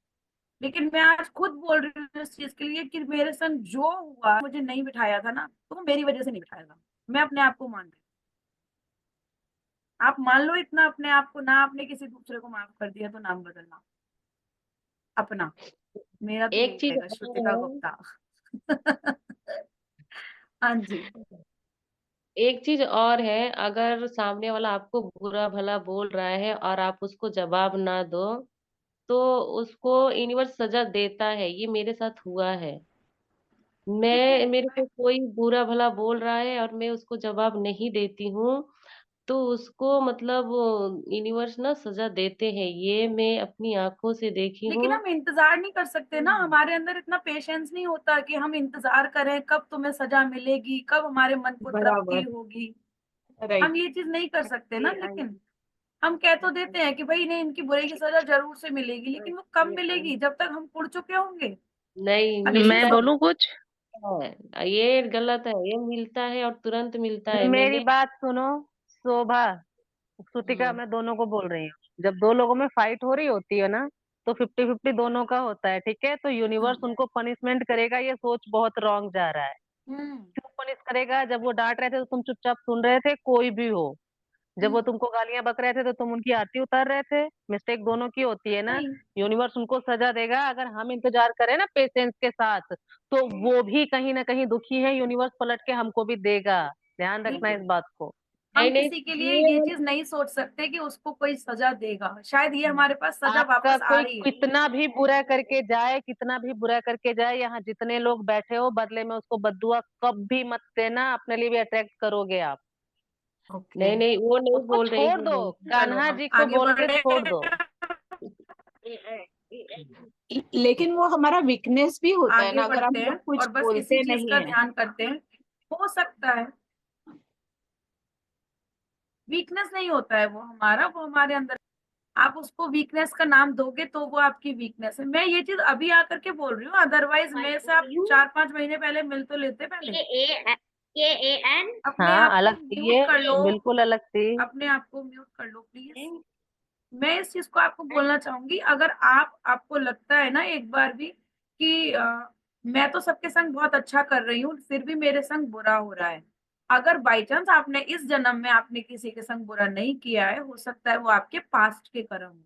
[SPEAKER 2] लेकिन मैं आज खुद बोल रही हूँ इस चीज के लिए कि मेरे संग जो हुआ, मुझे नहीं बिठाया था ना, तो वो मेरी वजह से नहीं बिठाया था। मैं अपने आप को मान रही हूँ। आप मान लो इतना अपने आप को, ना आपने किसी दूसरे को माफ कर दिया तो नाम बदलना अपना। मेरा तो
[SPEAKER 3] एक
[SPEAKER 2] यही
[SPEAKER 3] चीज
[SPEAKER 2] रहेगा, श्रुतिका
[SPEAKER 3] और
[SPEAKER 2] गुप्ता। हाँ जी।
[SPEAKER 3] है, एक चीज और है, अगर सामने वाला आपको बुरा भला बोल रहा है और आप उसको जवाब ना दो, तो उसको यूनिवर्स सजा देता है। ये मेरे साथ हुआ है।
[SPEAKER 2] देखो
[SPEAKER 3] मेरे को कोई बुरा भला बोल रहा है और मैं उसको जवाब नहीं देती हूँ, तो उसको मतलब यूनिवर्स ना सजा देते हैं। ये मैं अपनी आंखों से देखी
[SPEAKER 2] लेकिन
[SPEAKER 3] हूँ।
[SPEAKER 2] हम इंतजार नहीं कर सकते ना, हमारे अंदर इतना पेशेंस नहीं होता कि हम इंतजार करें कब तुम्हें सजा मिलेगी, कब हमारे मन को तृप्ति
[SPEAKER 7] बराबर।
[SPEAKER 2] होगी। हम
[SPEAKER 7] राइट।
[SPEAKER 2] ये चीज नहीं कर सकते ना। लेकिन हम कह तो देते हैं कि भाई नहीं, इनकी बुराई की सजा जरूर से मिलेगी, लेकिन वो कब मिलेगी? जब तक हम उड़ चुके होंगे।
[SPEAKER 3] नहीं,
[SPEAKER 2] अच्छी
[SPEAKER 6] मैं
[SPEAKER 2] सब।
[SPEAKER 6] बोलूं कुछ?
[SPEAKER 3] है, ये गलत है। ये मिलता है और तुरंत मिलता है।
[SPEAKER 6] मेरी
[SPEAKER 3] मैंने
[SPEAKER 6] बात सुनो। शोभा, श्रुतिका,
[SPEAKER 3] हम्म
[SPEAKER 6] मैं दोनों को बोल रही हूँ। जब दो लोगों में फाइट हो रही होती है ना, तो 50-50 दोनों का होता है, ठीक है? तो यूनिवर्स
[SPEAKER 2] हम्म
[SPEAKER 6] उनको पनिशमेंट करेगा, ये सोच बहुत रॉन्ग जा रहा है।
[SPEAKER 2] हम्म
[SPEAKER 6] क्यों पनिश करेगा? जब वो डांट रहे थे तो तुम चुपचाप सुन रहे थे, कोई भी हो। जब वो
[SPEAKER 2] हम्म।
[SPEAKER 6] तुमको गालियां बक रहे थे तो तुम उनकी आरती उतार रहे थे। मिस्टेक दोनों की होती है ना।
[SPEAKER 2] नहीं।
[SPEAKER 6] यूनिवर्स उनको सजा देगा। अगर हम इंतजार करें ना पेशेंस के साथ, तो वो भी कहीं ना कहीं दुखी है, यूनिवर्स पलट के हमको भी देगा। ध्यान रखना इस
[SPEAKER 2] देखिए,
[SPEAKER 6] बात को।
[SPEAKER 2] हम
[SPEAKER 3] नहीं नहीं,
[SPEAKER 2] किसी के लिए
[SPEAKER 3] ये
[SPEAKER 2] ये चीज नहीं सोच सकते कि उसको कोई सजा देगा, शायद ये हमारे पास सजा
[SPEAKER 6] आपका
[SPEAKER 2] वापस आ
[SPEAKER 6] कोई
[SPEAKER 2] रही है।
[SPEAKER 6] कितना भी बुरा करके जाए, कितना भी बुरा करके जाए, यहाँ जितने लोग बैठे हो, बदले में उसको बद्दुआ कभी मत देना। अपने लिए भी अट्रैक्ट करोगे आप।
[SPEAKER 7] ओके।
[SPEAKER 3] नहीं नहीं, वो नहीं
[SPEAKER 6] उसको
[SPEAKER 3] बोल रही
[SPEAKER 6] छोड़
[SPEAKER 3] हूँ
[SPEAKER 6] दो।
[SPEAKER 3] मैं।
[SPEAKER 2] चलो
[SPEAKER 6] कान्हा
[SPEAKER 2] हम
[SPEAKER 6] जी को
[SPEAKER 2] आगे
[SPEAKER 6] बोल के
[SPEAKER 2] बढ़े।
[SPEAKER 6] छोड़ दो।
[SPEAKER 7] लेकिन वो हमारा वीकनेस भी होता है
[SPEAKER 2] आगे
[SPEAKER 7] ना, अगर हम
[SPEAKER 2] बढ़ते हैं
[SPEAKER 7] लोग कुछ
[SPEAKER 2] और बस इसी
[SPEAKER 7] बोलते
[SPEAKER 2] चीज
[SPEAKER 7] नहीं
[SPEAKER 2] का
[SPEAKER 7] है।
[SPEAKER 2] ध्यान करते हैं। हो सकता है वीकनेस नहीं होता है वो हमारा, वो हमारे अंदर। आप उसको वीकनेस का नाम दोगे तो वो आपकी वीकनेस है। मैं ये चीज अभी आकर के बोल रही हूँ, अदरवाइज मेरे से आप 4-5 महीने पहले मिल तो लेते पहले। अपने
[SPEAKER 6] हाँ,
[SPEAKER 2] आप को
[SPEAKER 6] अलग थी
[SPEAKER 2] म्यूट कर लो,
[SPEAKER 6] ये, बिल्कुल अलग थी।
[SPEAKER 2] अपने आप को म्यूट कर लो प्लीज। मैं इस चीज को आपको बोलना चाहूंगी, अगर आपको लगता है ना एक बार भी कि मैं तो सबके संग बहुत अच्छा कर रही हूँ फिर भी मेरे संग बुरा हो रहा है, अगर बाई चांस आपने इस जन्म में आपने किसी के संग बुरा नहीं किया है, हो सकता है वो आपके पास्ट के कर्म हो।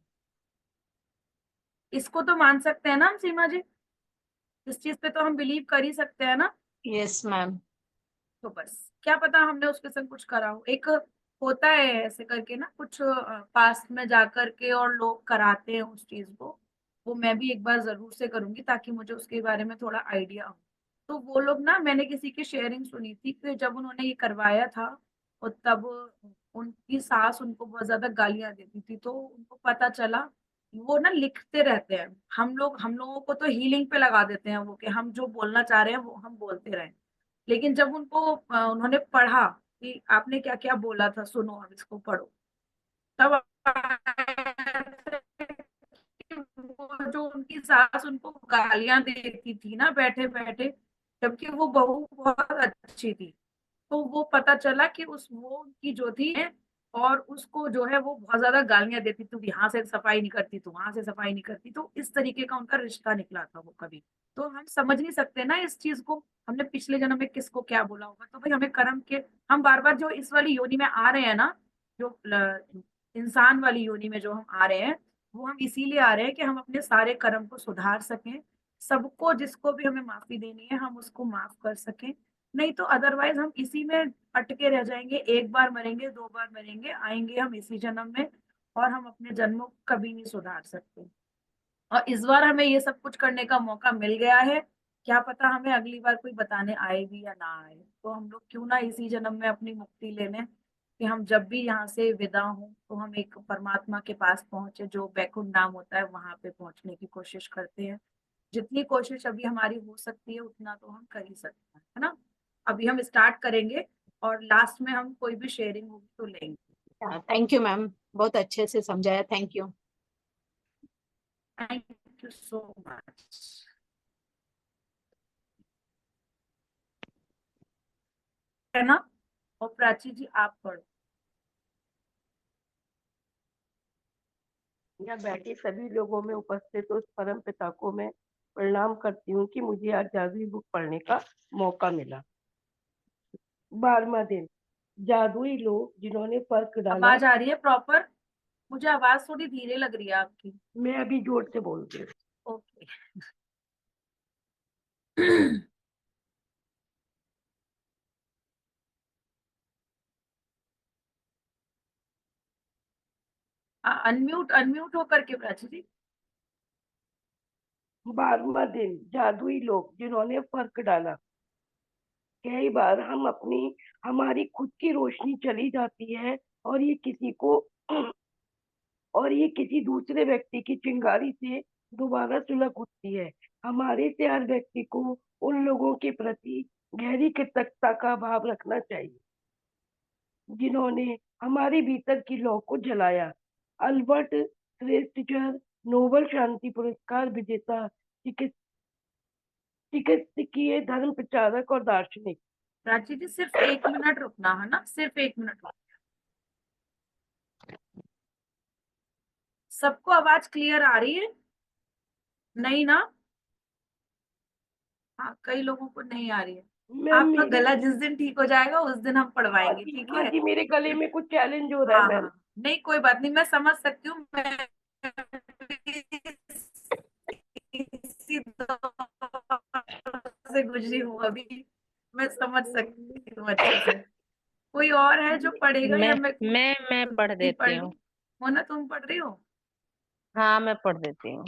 [SPEAKER 2] इसको तो मान सकते हैं ना हम सीमा जी? इस चीज पे तो हम बिलीव कर ही सकते हैं ना।
[SPEAKER 7] Yes ma'am.
[SPEAKER 2] तो बस क्या पता हमने उसके संग कुछ करा हो। एक होता है ऐसे करके ना कुछ पास्ट में जाकर के और लोग कराते हैं उस चीज को, वो मैं भी एक बार जरूर से करूंगी ताकि मुझे उसके बारे में थोड़ा आइडिया हो। तो वो लोग ना, मैंने किसी की शेयरिंग सुनी थी कि जब उन्होंने ये करवाया था और तब उनकी सास उनको बहुत ज्यादा गालियां देती थी, तो उनको पता चला। वो ना लिखते रहते हैं, हम लोगों को तो हीलिंग पे लगा देते हैं वो, कि हम जो बोलना चाह रहे हैं वो हम बोलते रहें। लेकिन जब उन्होंने पढ़ा कि आपने क्या क्या बोला था, सुनो अब इसको पढ़ो, तब वो जो उनकी सास उनको गालियां देती थी ना बैठे बैठे, जबकि वो बहू बहुत अच्छी थी, तो वो पता चला कि उस वो उनकी जो थी, और उसको जो है वो बहुत ज्यादा गालियां देती, तू यहाँ से सफाई नहीं करती, तू वहां से सफाई नहीं करती, तो इस तरीके का उनका रिश्ता निकला था वो कभी। तो हम समझ नहीं सकते ना इस चीज को, हमने पिछले जन्म में किसको क्या बोला होगा। तो भाई हमें कर्म के, हम बार बार जो इस वाली योनि में आ रहे हैं ना, जो इंसान वाली योनि में जो हम आ रहे हैं, वो हम इसीलिए आ रहे हैं कि हम अपने सारे कर्म को सुधार सकें, सबको जिसको भी हमें माफी देनी है हम उसको माफ कर सकें। नहीं तो अदरवाइज हम इसी में अटके रह जाएंगे, एक बार मरेंगे, दो बार मरेंगे, आएंगे हम इसी जन्म में, और हम अपने जन्मों को कभी नहीं सुधार सकते। और इस बार हमें ये सब कुछ करने का मौका मिल गया है, क्या पता हमें अगली बार कोई बताने आए भी या ना आए, तो हम लोग क्यों ना इसी जन्म में अपनी मुक्ति ले लें, कि हम जब भी यहाँ से विदा हों तो हम एक परमात्मा के पास पहुंचे, जो बैकुंठ नाम होता है, वहां पे पहुंचने की कोशिश करते हैं। जितनी कोशिश अभी हमारी हो सकती है उतना तो हम कर ही सकते हैं, है ना। अभी हम स्टार्ट करेंगे, और लास्ट में हम कोई भी शेयरिंग होगी तो लेंगे।
[SPEAKER 7] थैंक यू मैम, बहुत अच्छे से समझाया, thank you.
[SPEAKER 2] Thank you so much. है ना। और प्राची जी आप पढ़ो।
[SPEAKER 8] यहाँ बैठे सभी लोगों में उपस्थित उस परम पिता को मैं प्रणाम करती हूँ कि मुझे आज जादुई बुक पढ़ने का मौका मिला। 12वां दिन, जादुई लोग जिन्होंने फर्क डाला।
[SPEAKER 2] आवाज आ रही है प्रॉपर? मुझे आवाज थोड़ी धीरे लग रही है आपकी।
[SPEAKER 8] मैं अभी जोर से बोलती हूँ।
[SPEAKER 2] ओके। अनम्यूट अनम्यूट होकर के प्राची जी।
[SPEAKER 8] 12वां दिन, जादुई लोग जिन्होंने फर्क डाला। कई बार हमारी खुद की रोशनी चली जाती है और ये किसी दूसरे व्यक्ति की चिंगारी से दोबारा सुलग उठती है। हमारे से हर व्यक्ति को उन लोगों के प्रति गहरी कृतज्ञता का भाव रखना चाहिए जिन्होंने हमारे भीतर की लौ को जलाया। अल्बर्ट श्वेस्टर, नोबेल शांति पुरस्कार विजेता, चिकित्सकीय धर्म प्रचारक और दार्शनिक।
[SPEAKER 2] प्राची जी सिर्फ 1 मिनट रुकना, है ना, सिर्फ 1 मिनट। सबको आवाज क्लियर आ रही है? नहीं ना? हाँ, कई लोगों को नहीं आ रही है।
[SPEAKER 8] मैम
[SPEAKER 2] आपका
[SPEAKER 8] मेरे
[SPEAKER 2] गला जिस दिन ठीक हो जाएगा उस दिन हम पढ़वाएंगे, ठीक
[SPEAKER 8] हाँ
[SPEAKER 2] है।
[SPEAKER 8] जी, मेरे गले में कुछ चैलेंज हो रहा है
[SPEAKER 2] हाँ
[SPEAKER 8] मैम।
[SPEAKER 2] हाँ, नहीं कोई बात नहीं, मैं समझ सकती हूँ। मैं इसी दौर से गुजरी हूँ अभी, मैं समझ सकती हूँ अच्छे से। कोई और है जो पढ़ेगा, या
[SPEAKER 3] मैं पढ़
[SPEAKER 2] मैं
[SPEAKER 3] देती
[SPEAKER 2] पढ़
[SPEAKER 3] हूँ।
[SPEAKER 2] लूँ? मोना तुम पढ़ रही हो?
[SPEAKER 3] हाँ, मैं पढ़ देती हूँ।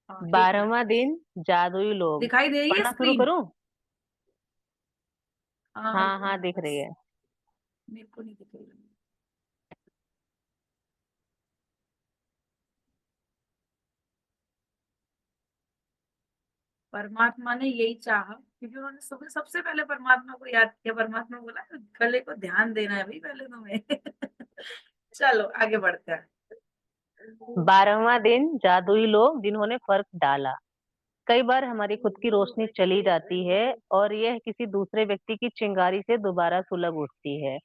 [SPEAKER 2] हाँ,
[SPEAKER 3] 12वां दिन, जादुई लोग।
[SPEAKER 2] दिखाई दे रही है
[SPEAKER 3] पढ़ना शुरू
[SPEAKER 2] स्क्रीन?
[SPEAKER 3] करूँ?
[SPEAKER 2] हाँ,
[SPEAKER 3] हाँ हाँ, दिख रही है।
[SPEAKER 2] मेरे को नहीं दिख रही है। परमात्मा ने यही चाहा, क्योंकि उन्होंने सबसे पहले परमात्मा को याद किया। परमात्मा बोला गले को ध्यान देना है भाई पहले तुम्हें। चलो आगे बढ़ते हैं।
[SPEAKER 3] 12वां दिन, जादुई लोग जिन्होंने फर्क डाला। कई बार हमारी खुद की रोशनी चली जाती है और यह किसी दूसरे व्यक्ति की चिंगारी से दोबारा सुलग उठती है।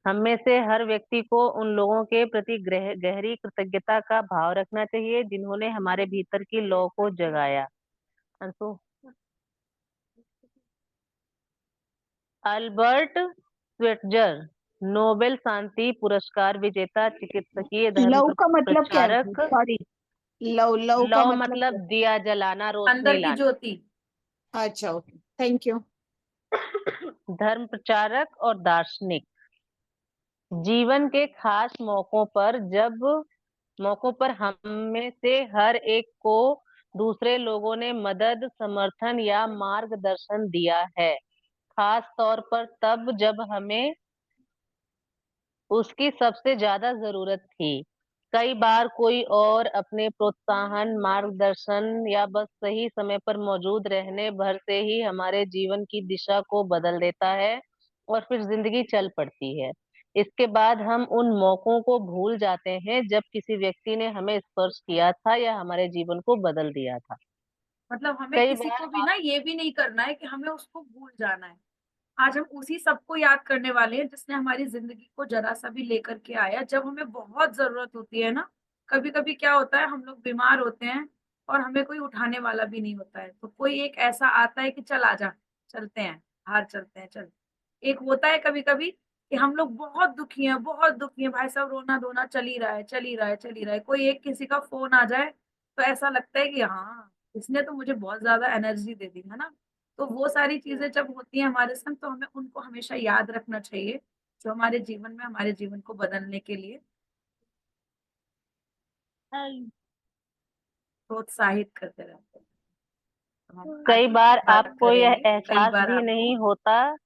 [SPEAKER 3] हम में से हर व्यक्ति को उन लोगों के प्रति गहरी कृतज्ञता का भाव रखना चाहिए जिन्होंने हमारे भीतर की लौ को जगाया। अंशु। अल्बर्ट श्वेट्जर, नोबेल शांति पुरस्कार विजेता, चिकित्सकीय धर्म
[SPEAKER 7] लव का मतलब क्या है?
[SPEAKER 3] प्रचारक।
[SPEAKER 7] सॉरी, लव का
[SPEAKER 3] लौ
[SPEAKER 7] मतलब
[SPEAKER 3] मतलब
[SPEAKER 7] क्या?
[SPEAKER 3] दिया जलाना, रोशनी
[SPEAKER 2] अंदर की
[SPEAKER 3] लाना।
[SPEAKER 2] ज्योति।
[SPEAKER 7] अच्छा, ओके, थैंक यू।
[SPEAKER 3] धर्म प्रचारक और दार्शनिक। जीवन के खास मौकों पर जब मौकों पर हम में से हर एक को दूसरे लोगों ने मदद, समर्थन या मार्गदर्शन दिया है, खास तौर पर तब जब हमें उसकी सबसे ज्यादा जरूरत थी। कई बार कोई और अपने प्रोत्साहन, मार्गदर्शन या बस सही समय पर मौजूद रहने भर से ही हमारे जीवन की दिशा को बदल देता है और फिर जिंदगी चल पड़ती है। इसके बाद हम उन मौकों को भूल जाते हैं जब किसी व्यक्ति ने हमें स्पर्श किया था या हमारे जीवन को बदल दिया था।
[SPEAKER 2] मतलब हमें
[SPEAKER 3] कई
[SPEAKER 2] किसी
[SPEAKER 3] बार
[SPEAKER 2] को भी ना ये भी नहीं करना है कि हमें उसको भूल जाना है। आज हम उसी सबको याद करने वाले हैं जिसने हमारी जिंदगी को जरा सा भी लेकर के आया जब हमें बहुत जरूरत होती है ना। कभी कभी क्या होता है, हम लोग बीमार होते हैं और हमें कोई उठाने वाला भी नहीं होता है, तो कोई एक ऐसा आता है कि चल आजा, चलते हैं, बाहर चलते हैं, चल। एक होता है कभी कभी कि हम लोग बहुत दुखी हैं, बहुत दुखी हैं भाई साहब, रोना धोना चल ही रहा है, चल ही रहा है, चल ही रहा है, कोई एक किसी का फोन आ जाए तो ऐसा लगता है कि हाँ, इसने तो मुझे बहुत ज्यादा एनर्जी दे दी है ना। तो वो सारी चीजें जब होती हैं हमारे संग तो हमें उनको हमेशा याद रखना चाहिए, जो हमारे जीवन में हमारे जीवन को बदलने के लिए प्रोत्साहित करते रहते हैं। तो हम
[SPEAKER 3] कई
[SPEAKER 2] आगे
[SPEAKER 3] बार
[SPEAKER 2] बात
[SPEAKER 3] आपको यह
[SPEAKER 2] करेंगे, कई बार आपको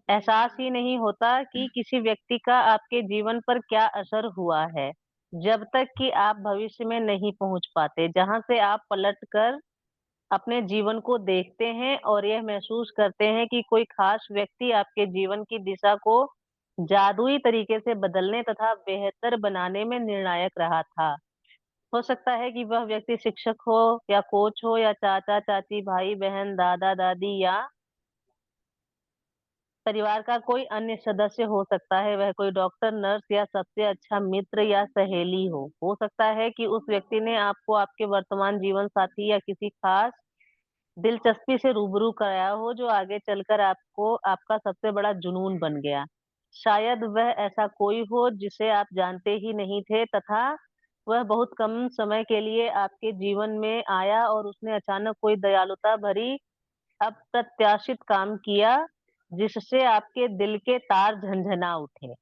[SPEAKER 3] एहसास ही नहीं होता कि किसी व्यक्ति का आपके जीवन पर क्या असर हुआ है, जब तक कि आप भविष्य में नहीं पहुंच पाते, जहां से आप पलट कर अपने जीवन को देखते हैं और यह महसूस करते हैं कि कोई खास व्यक्ति आपके जीवन की दिशा को जादुई तरीके से बदलने तथा बेहतर बनाने में निर्णायक रहा था। हो सकता है कि वह व्यक्ति शिक्षक हो या कोच हो या चाचा चाची, भाई बहन, दादा दादी या परिवार का कोई अन्य सदस्य हो सकता है। वह कोई डॉक्टर, नर्स या सबसे अच्छा मित्र या सहेली हो सकता है कि उस व्यक्ति ने आपको आपके वर्तमान जीवन साथी या किसी खास दिलचस्पी से रूबरू कराया हो जो आगे चलकर आपको आपका सबसे बड़ा जुनून बन गया। शायद वह ऐसा कोई हो जिसे आप जानते ही नहीं थे तथा वह बहुत कम समय के लिए आपके जीवन में आया और उसने अचानक कोई दयालुता भरी अप्रत्याशित काम किया जिससे आपके दिल के तार झंझना उठे।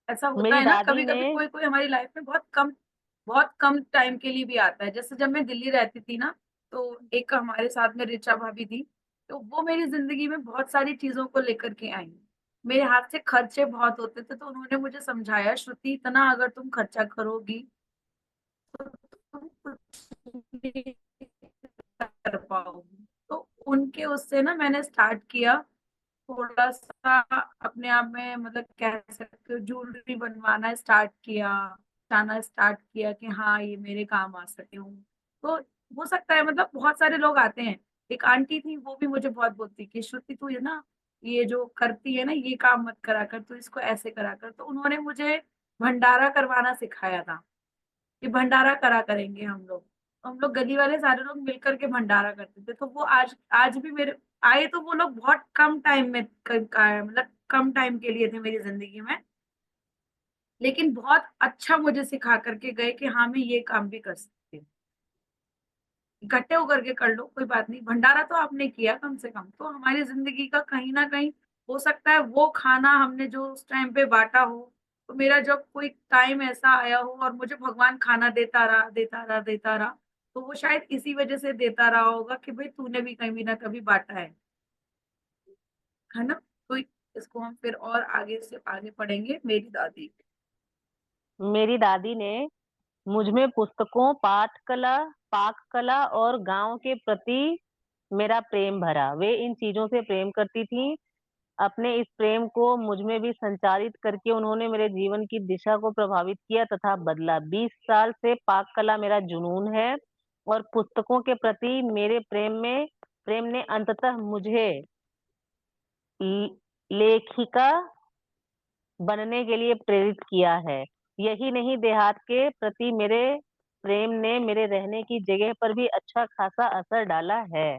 [SPEAKER 2] ऐसा होता
[SPEAKER 3] मेरी
[SPEAKER 2] है ना,
[SPEAKER 3] दादी
[SPEAKER 2] कभी
[SPEAKER 3] ने
[SPEAKER 2] कभी कोई कोई हमारी लाइफ में बहुत कम टाइम के लिए भी आता है। जैसे जब मैं दिल्ली रहती थी ना, तो एक हमारे साथ में ऋचा भाभी थी, तो वो मेरी जिंदगी में बहुत सारी चीजों को लेकर के आई। मेरे हाथ से खर्चे बहुत होते थे, तो उन्होंने मुझे समझाया, श्रुति इतना अगर तुम खर्चा करोगी तो तुम कुछ नहीं कर पाओगी। तो उनके उससे ना मैंने स्टार्ट किया थोड़ा सा अपने आप में, मतलब कह सकते हो ज्वेलरी बनवाना स्टार्ट किया, जाना स्टार्ट किया कि हाँ ये मेरे काम आ सके हूँ। तो हो सकता है, मतलब बहुत सारे लोग आते हैं। एक आंटी थी, वो भी मुझे बहुत बोलती कि श्रुति तू ये ना, ये जो करती है ना, ये काम मत करा कर, तू इसको ऐसे करा कर। तो उन्होंने मुझे भंडारा करवाना सिखाया था कि भंडारा करा करेंगे हम लोग। तो हम लोग गली वाले सारे लोग मिलकर के भंडारा करते थे। तो वो आज आज भी मेरे आए, तो वो लोग बहुत कम टाइम में मतलब कम टाइम के लिए थे मेरी जिंदगी में, लेकिन बहुत अच्छा मुझे सिखा करके गए कि हाँ मैं ये काम भी कर सकती हूँ। इकट्ठे होकर के कर लो, कोई बात नहीं, भंडारा तो आपने किया कम से कम, तो हमारी जिंदगी का कहीं ना कहीं हो सकता है वो खाना हमने जो उस टाइम पे बांटा हो, तो मेरा जब कोई टाइम ऐसा आया हो और मुझे भगवान खाना देता रहा, देता रहा, देता रहा, तो वो शायद इसी वजह से देता रहा होगा कि भाई तूने भी कभी ना कभी बांटा है ना। तो इसको हम फिर और आगे से आगे पढ़ेंगे। मेरी दादी,
[SPEAKER 3] मेरी दादी ने मुझ में पुस्तकों, पाठ कला, पाक कला और गांव के प्रति मेरा प्रेम भरा। वे इन चीजों से प्रेम करती थी। अपने इस प्रेम को मुझ में भी संचारित करके उन्होंने मेरे जीवन की दिशा को प्रभावित किया तथा बदला। 20 साल से पाक कला मेरा जुनून है और पुस्तकों के प्रति मेरे प्रेम ने अंततः मुझे लेखिका बनने के लिए प्रेरित किया है। यही नहीं, देहात के प्रति मेरे प्रेम ने मेरे रहने की जगह पर भी अच्छा खासा असर डाला है।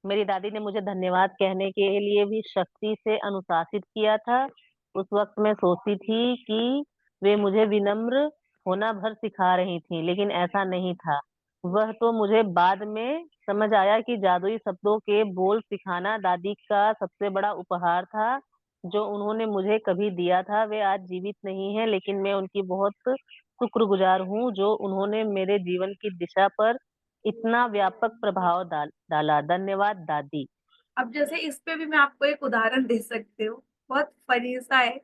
[SPEAKER 3] मेरी दादी ने मुझे धन्यवाद कहने के लिए भी शक्ति से अनुशासित किया था। उस वक्त मैं सोचती थी कि वे मुझे विनम्र होना भर सिखा रही थी, लेकिन ऐसा नहीं था। वह तो मुझे बाद में समझ आया कि जादुई शब्दों के बोल सिखाना दादी का सबसे बड़ा उपहार था।
[SPEAKER 6] जो उन्होंने मुझे कभी दिया था, वे आज जीवित नहीं है, लेकिन मैं उनकी बहुत शुक्रगुजार हूँ जो उन्होंने मेरे जीवन की दिशा पर इतना व्यापक प्रभाव डाला। धन्यवाद दादी।
[SPEAKER 2] अब जैसे इस पे भी मैं आपको एक उदाहरण दे सकती हूँ, बहुत फनी सा है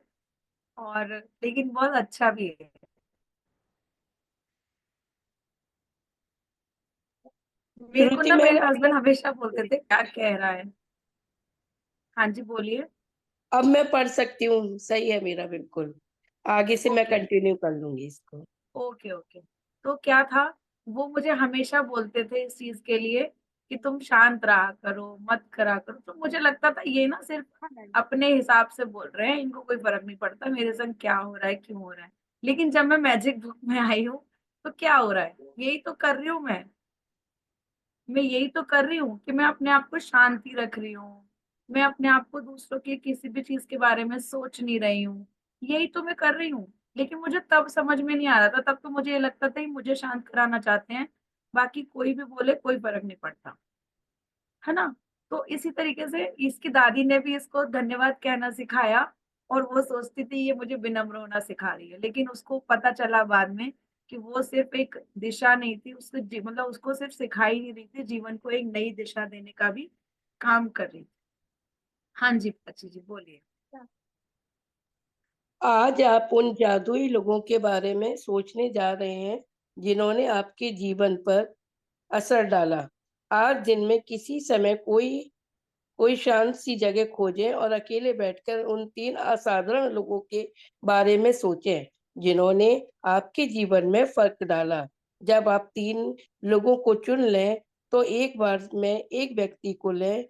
[SPEAKER 2] और लेकिन बहुत अच्छा भी है। मेरे को
[SPEAKER 8] श्रुति
[SPEAKER 2] ना
[SPEAKER 8] मैम,
[SPEAKER 2] मेरे हस्बैंड हमेशा बोलते थे क्या कह रहा है। हाँ जी बोलिए।
[SPEAKER 8] अब मैं पढ़ सकती हूँ, सही है मेरा बिल्कुल। आगे से मैं
[SPEAKER 2] ओके
[SPEAKER 8] कंटिन्यू कर लूंगी इसको।
[SPEAKER 2] Okay okay. तो क्या था, वो मुझे हमेशा बोलते थे इस चीज के लिए कि तुम शांत रहा करो, मत करा करो। तो मुझे लगता था ये ना सिर्फ अपने हिसाब से बोल रहे हैं, इनको कोई फर्क नहीं पड़ता मेरे संग क्या हो रहा है, क्यों हो रहा है। लेकिन जब मैं मैजिक बुक में आई हूँ तो क्या हो रहा है, यही तो कर रही हूँ मैं यही तो कर रही हूँ कि मैं अपने आप को शांति रख रही हूँ। मैं अपने आप को दूसरों की किसी भी चीज के बारे में सोच नहीं रही हूँ। यही तो मैं कर रही हूँ। लेकिन मुझे तब समझ में नहीं आ रहा था, तब तो मुझे ये लगता था कि मुझे शांत कराना चाहते हैं, बाकी कोई भी बोले कोई फर्क नहीं पड़ता, है ना। तो इसी तरीके से इसकी दादी ने भी इसको धन्यवाद कहना सिखाया, और वो सोचती थी ये मुझे विनम्र होना सिखा रही है, लेकिन उसको पता चला बाद में कि वो सिर्फ एक दिशा नहीं थी, उसको मतलब उसको सिर्फ सिखाई नहीं रही थी, जीवन को एक नई दिशा देने का भी काम कर रही थी। हाँ जी प्राची जी बोलिए।
[SPEAKER 8] आज आप उन जादुई लोगों के बारे में सोचने जा रहे हैं जिन्होंने आपके जीवन पर असर डाला। आज दिन में किसी समय कोई कोई शांत सी जगह खोजें और अकेले बैठकर उन 3 असाधारण लोगों के बारे में सोचें, जिन्होंने आपके जीवन में फ़र्क डाला। जब आप 3 लोगों को चुन लें, तो एक बार में एक व्यक्ति को लें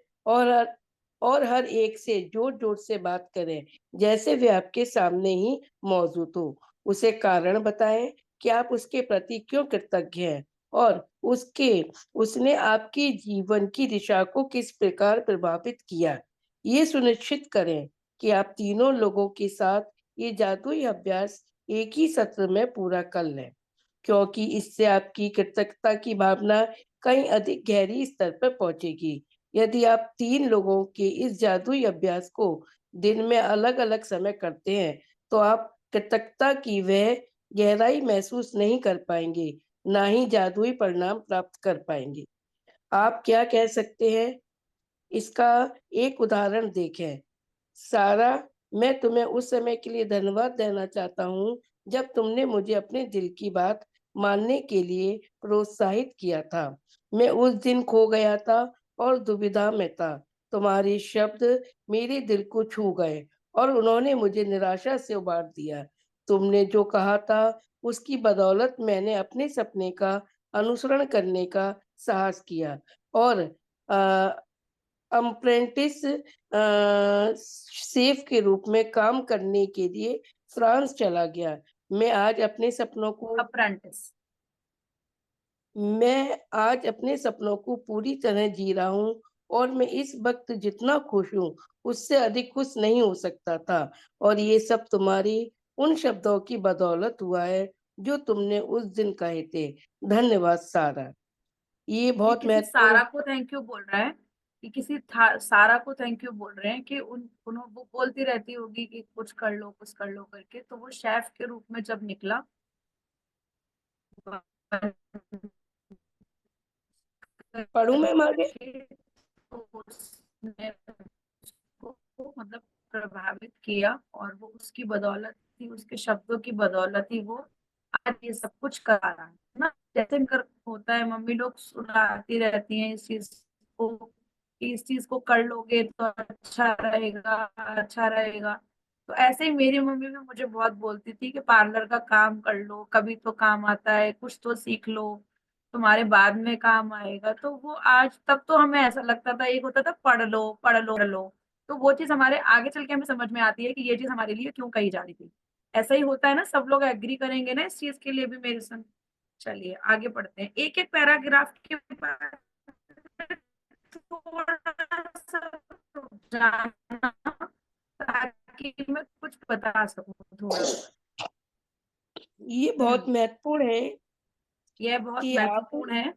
[SPEAKER 8] और हर एक से ज़ोर-ज़ोर से बात करें, जैसे वे आपके सामने ही मौजूद हो। उसे कारण बताएँ कि आप उसके प्रति क्यों कृतज्ञ हैं और उसने आपके जीवन की दिशा को किस प्रकार प्रभावित किया। ये सुनिश्चित करें कि आप तीनों लोगों के साथ ये जादुई अभ्यास एक ही सत्र में पूरा कर लें, क्योंकि इससे आपकी कृतज्ञता की भावना कहीं अधिक गहरी स्तर पर पहुंचेगी। यदि आप 3 लोगों के इस जादुई अभ्यास को दिन में अलग-अलग समय करते हैं, तो आप कृतज्ञता की वह गहराई महसूस नहीं कर पाएँगे, ना ही जादुई परिणाम प्राप्त कर पाएँगे। आप क्या कह सकते हैं? इसका एक उदाहरण देखें। सारा, मैं तुम्हें उस समय के लिए धन्यवाद देना चाहता हूँ, जब तुमने मुझे अपने दिल की बात मानने के लिए प्रोत्साहित किया था। मैं उस दिन खो गया था और दुविधा में था। तुम्हारे शब्द मेरे दिल को छू गए और उन्होंने मुझे निराशा से उबार दिया। तुमने जो कहा था, उसकी बदौलत मैंने अपने सपने का अनुसरण करने का साहस किया और अ, अप्रेंटिस शेफ के रूप में काम करने के लिए फ्रांस चला गया। मैं आज अपने सपनों को
[SPEAKER 2] अप्रेंटिस।
[SPEAKER 8] मैं आज अपने सपनों को पूरी तरह जी रहा हूँ और मैं इस वक़्त जितना खुश हूँ, उससे अधिक खुश नहीं हो सकता था और ये सब तुम्हारी उन शब्दों की बदौलत हुआ है, जो तुमने उस दिन कहे थे। धन्यवाद सारा। ये
[SPEAKER 2] ये
[SPEAKER 8] बहुत
[SPEAKER 2] किसी
[SPEAKER 8] महत्वपूर्ण।
[SPEAKER 2] सारा को थैंक यू बोल रहा है, कि किसी सारा को थैंक यू बोल रहे हैं कि वो बोलती रहती होगी कि कुछ कर लो करके, तो वो शेफ के रूप में जब निकला
[SPEAKER 8] पढ़ूँ मैम आगे?
[SPEAKER 2] तो उसने उसको मतलब प्रभावित किया, और वो उसकी बदौलत ही, उसके शब्दों की बदौलत ही वो आज ये सब कुछ कर रहा है ना। जैसे कर होता है, मम्मी लोग सुनाती रहती हैं इस चीज को कि इस चीज को कर लोगे तो अच्छा रहेगा, अच्छा रहेगा। तो ऐसे ही मेरी मम्मी भी मुझे बहुत बोलती थी कि पार्लर का काम कर लो, कभी तो काम आता है, कुछ तो सीख लो, तुम्हारे बाद में काम आएगा। तो वो आज, तब तो हमें ऐसा लगता था, एक होता था पढ़ लो पढ़ लो पढ़ लो, तो वो चीज हमारे आगे चल के हमें समझ में आती है कि ये चीज हमारे लिए क्यों कही जा रही थी। ऐसा ही होता है ना, सब लोग एग्री करेंगे ना इस चीज के लिए भी मेरे संग। चलिए आगे बढ़ते हैं, एक एक पैराग्राफ के बाद थोड़ा सा रुक जाना, ताकि मैं कुछ बता सकूं थोड़ा।
[SPEAKER 8] ये बहुत
[SPEAKER 2] हम्म।
[SPEAKER 8] महत्वपूर्ण है
[SPEAKER 2] यह बहुत
[SPEAKER 8] कि आप
[SPEAKER 2] महत्वपूर्ण है।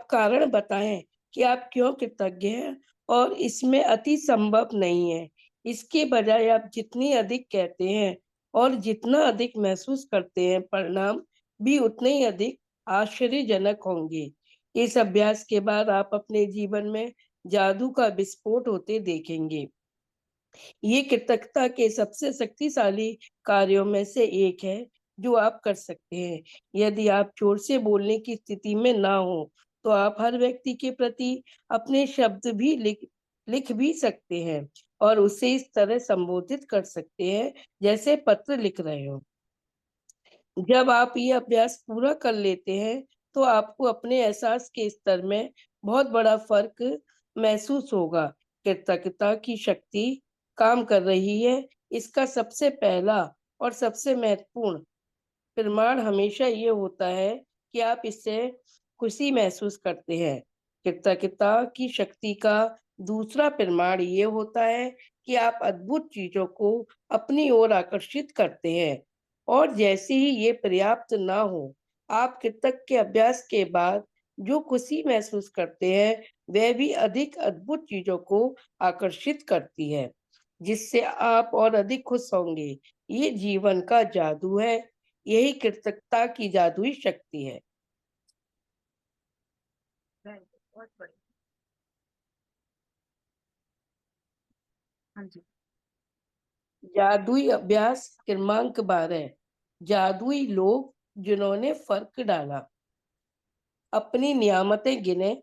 [SPEAKER 8] कारण बताएं कि आप क्यों कृतज्ञ हैं और इसमें अति संभव नहीं है। इसके बजाय आप जितनी अधिक कहते हैं और जितना अधिक महसूस करते हैं, परिणाम भी उतने ही अधिक आश्चर्यजनक होंगे। इस अभ्यास के बाद आप अपने जीवन में जादू का विस्फोट होते देखेंगे। ये कृतज्ञता के सबसे शक्तिशाली कार्यों में से एक है जो आप कर सकते हैं। यदि आप जोर से बोलने की स्थिति में ना हो, तो आप हर व्यक्ति के प्रति अपने शब्द भी लिख भी सकते हैं और उसे इस तरह संबोधित कर सकते हैं जैसे पत्र लिख रहे हो। जब आप ये अभ्यास पूरा कर लेते हैं, तो आपको अपने एहसास के स्तर में बहुत बड़ा फर्क महसूस होगा। कृतज्ञता की शक्ति काम कर रही है, इसका सबसे पहला और सबसे महत्वपूर्ण प्रमाण हमेशा ये होता है कि आप इससे खुशी महसूस करते हैं। कृतज्ञता की शक्ति का दूसरा प्रमाण ये होता है कि आप अद्भुत चीजों को अपनी ओर आकर्षित करते हैं और जैसे ही ये पर्याप्त ना हो, आप कृतज्ञ के अभ्यास के बाद जो खुशी महसूस करते हैं, वह भी अधिक अद्भुत चीजों को आकर्षित करती है, जिससे आप और अधिक खुश होंगे। ये जीवन का जादू है। यही कृतज्ञता की जादुई शक्ति है।
[SPEAKER 2] बहुत बढ़िया। हाँ जी।
[SPEAKER 8] जादुई अभ्यास क्रमांक 12। जादुई लोग जिन्होंने फर्क डाला। अपनी नियामतें गिने,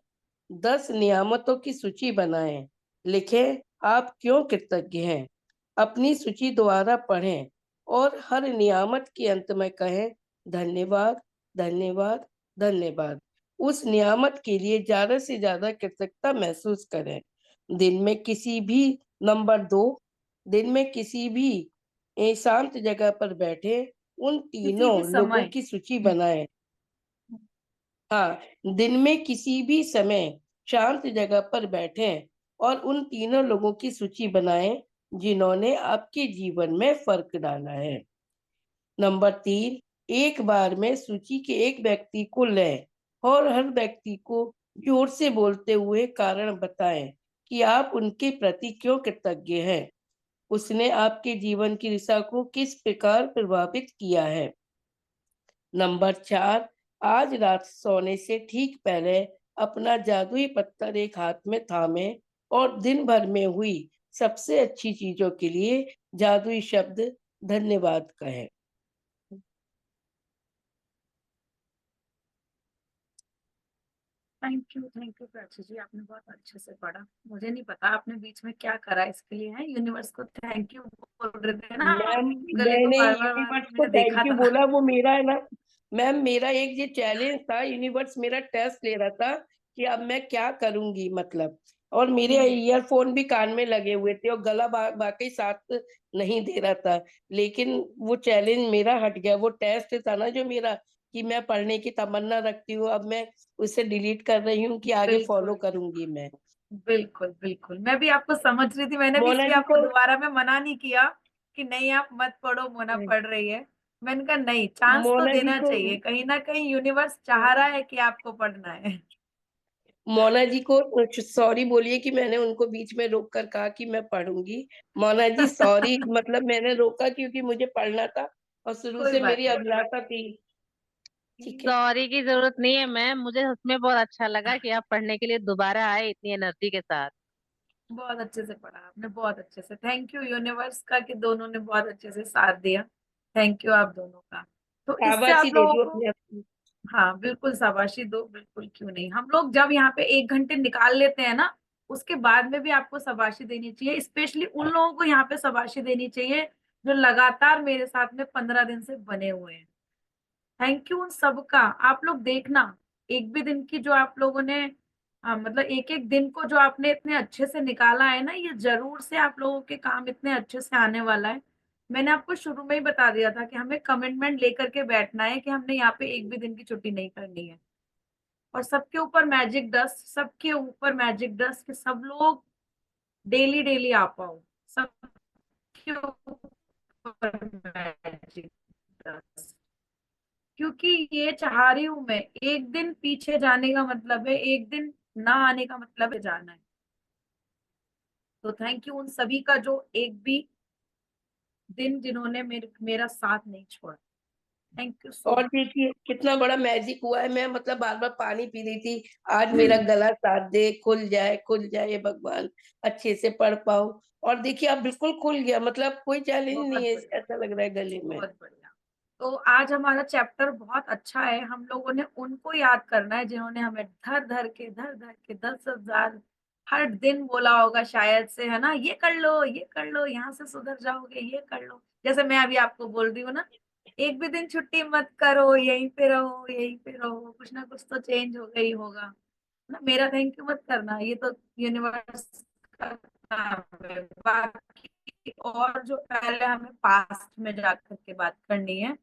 [SPEAKER 8] 10 नियामतों की सूची बनाएं। लिखें आप क्यों कृतज्ञ हैं। अपनी सूची दोबारा पढ़ें और हर नियामत के अंत में कहें धन्यवाद, धन्यवाद, धन्यवाद। उस नियामत के लिए ज्यादा से ज्यादा कृतज्ञता महसूस करें। दिन में किसी भी नंबर 2, दिन में किसी भी शांत जगह पर बैठे उन
[SPEAKER 2] किसी
[SPEAKER 8] तीनों
[SPEAKER 2] भी
[SPEAKER 8] लोगों
[SPEAKER 2] समय।
[SPEAKER 8] की सूची बनाएं। हाँ, दिन में किसी भी समय शांत जगह पर बैठें और उन तीनों लोगों की सूची बनाएं जिन्होंने आपके जीवन में फर्क डाला है। नंबर 3, एक बार में सूची के एक व्यक्ति को लें और हर व्यक्ति को जोर से बोलते हुए कारण बताएं कि आप उनके प्रति क्यों कृतज्ञ हैं। उसने आपके जीवन की दिशा को किस प्रकार प्रभावित किया है। नंबर 4, आज रात सोने से ठीक पहले अपना जादुई पत्थर एक हाथ में थामे और दिन भर में हुई सबसे अच्छी चीजों के लिए जादुई शब्द धन्यवाद कहें।
[SPEAKER 2] थैंक यू प्राची जी, आपने बहुत अच्छे से पढ़ा। मुझे नहीं पता आपने बीच में क्या करा इसके लिए है। यूनिवर्स को थैंक यू बोल रहे थे ना,
[SPEAKER 8] मैम,
[SPEAKER 2] गले को
[SPEAKER 8] मैंने
[SPEAKER 2] बार बार
[SPEAKER 8] यूनिवर्स को
[SPEAKER 2] मैंने देखा
[SPEAKER 8] थैंक यू
[SPEAKER 2] था।
[SPEAKER 8] बोला, वो मेरा है ना मैम, मेरा एक ये चैलेंज था। यूनिवर्स मेरा टेस्ट ले रहा था कि अब मैं क्या करूंगी, मतलब। और मेरे ईयरफोन भी कान में लगे हुए थे और गला वाकई साथ नहीं दे रहा था, लेकिन वो चैलेंज मेरा हट गया। वो टेस्ट था ना जो मेरा, कि मैं पढ़ने की तमन्ना रखती हूँ, अब मैं उसे डिलीट कर रही हूँ कि आगे फॉलो
[SPEAKER 2] बिल्कुल
[SPEAKER 8] करूंगी मैं।
[SPEAKER 2] बिल्कुल बिल्कुल, मैं भी आपको समझ रही थी। मैंने भी
[SPEAKER 8] मोना
[SPEAKER 2] इसलिए
[SPEAKER 8] जी
[SPEAKER 2] आपको
[SPEAKER 8] को
[SPEAKER 2] दोबारा में मना नहीं किया कि नहीं आप मत पढ़ो, मोना पढ़ रही है। मैंने कहा नहीं, चांस तो
[SPEAKER 8] मोना जी
[SPEAKER 2] देना
[SPEAKER 8] को
[SPEAKER 2] चाहिए। कहीं ना कहीं यूनिवर्स चाह रहा है कि आपको पढ़ना है।
[SPEAKER 8] मोना जी को सॉरी बोलिए कि मैंने उनको बीच में रोक कर कहा कि मैं पढ़ूंगी। मोना जी सॉरी, मतलब मैंने रोका क्योंकि मुझे पढ़ना था और शुरू
[SPEAKER 2] कोई
[SPEAKER 8] से
[SPEAKER 2] बात
[SPEAKER 8] मेरी
[SPEAKER 2] नहीं।
[SPEAKER 8] अभिलाषा थी। ठीक है।
[SPEAKER 6] सॉरी की जरूरत नहीं है मैम, मुझे उसमें बहुत अच्छा लगा कि आप पढ़ने के लिए दोबारा आए इतनी एनर्जी के साथ।
[SPEAKER 2] बहुत अच्छे से पढ़ा आपने, बहुत अच्छे से। थैंक यू यूनिवर्स का कि दोनों ने बहुत अच्छे से साथ दिया। थैंक यू आप दोनों का। तो इससे
[SPEAKER 8] शाबाशी
[SPEAKER 2] आप
[SPEAKER 8] दे
[SPEAKER 2] लोगों
[SPEAKER 8] दो
[SPEAKER 2] को,
[SPEAKER 8] अपने आप को।
[SPEAKER 2] हाँ बिल्कुल शाबाशी दो, बिल्कुल क्यों नहीं। हम लोग जब यहाँ पे 1 घंटे निकाल लेते हैं ना, उसके बाद में भी आपको शाबाशी देनी चाहिए। स्पेशली उन लोगों को यहाँ पे शाबाशी देनी चाहिए जो लगातार मेरे साथ में 15 दिन से बने हुए हैं। थैंक यू उन सबका। आप लोग देखना, एक भी दिन की जो आप लोगों ने मतलब एक एक दिन को जो आपने इतने अच्छे से निकाला है ना, ये जरूर से आप लोगों के काम इतने अच्छे से आने वाला है। मैंने आपको शुरू में ही बता दिया था कि हमें कमिटमेंट लेकर के बैठना है कि हमने यहाँ पे एक भी दिन की छुट्टी नहीं करनी है। और सबके ऊपर मैजिक डस्ट, सबके ऊपर मैजिक डस्ट कि सब लोग डेली डेली आ पाओ। सबके ऊपर मैजिक डस्ट, क्योंकि ये चाह रही हूं मैं। एक दिन पीछे जाने का मतलब है, एक दिन ना आने का मतलब है जाना है। तो थैंक यू उन सभी का जो एक भी दिन जिन्होंने मेरा साथ नहीं छोड़ा। थैंक यू सो
[SPEAKER 9] और
[SPEAKER 2] मच।
[SPEAKER 9] देखिए कितना बड़ा मैजिक हुआ है, मैं मतलब बार-बार पानी पी रही थी, आज मेरा
[SPEAKER 2] हम्म,
[SPEAKER 9] गला साथ दे, खुल जाए ये भगवान, अच्छे से पढ़ पाऊँ। और देखिए अब बिल्कुल खुल गया, मतलब कोई चैलेंज
[SPEAKER 2] बहुत
[SPEAKER 9] नहीं है,
[SPEAKER 2] बढ़िया,
[SPEAKER 9] ऐसा लग रहा है गले में।
[SPEAKER 2] बहुत बढ़िया। तो आज हमारा चैप्टर बहुत अच्छा है। हम लोगों ने उनको याद करना है जिन्होंने हमें धर धर के 10,000 हर दिन बोला होगा शायद से, है ना, ये कर लो, यहाँ से सुधर जाओगे, ये कर लो। जैसे मैं अभी आपको बोल रही हूँ ना, एक भी दिन छुट्टी मत करो, यहीं पे रहो, यहीं पे रहो, कुछ ना कुछ तो चेंज होगा ही होगा ना। मेरा थैंक यू मत करना, ये तो यूनिवर्स का काम है। बाकी और जो पहले हमें पास्ट में जाकर के बात करनी है,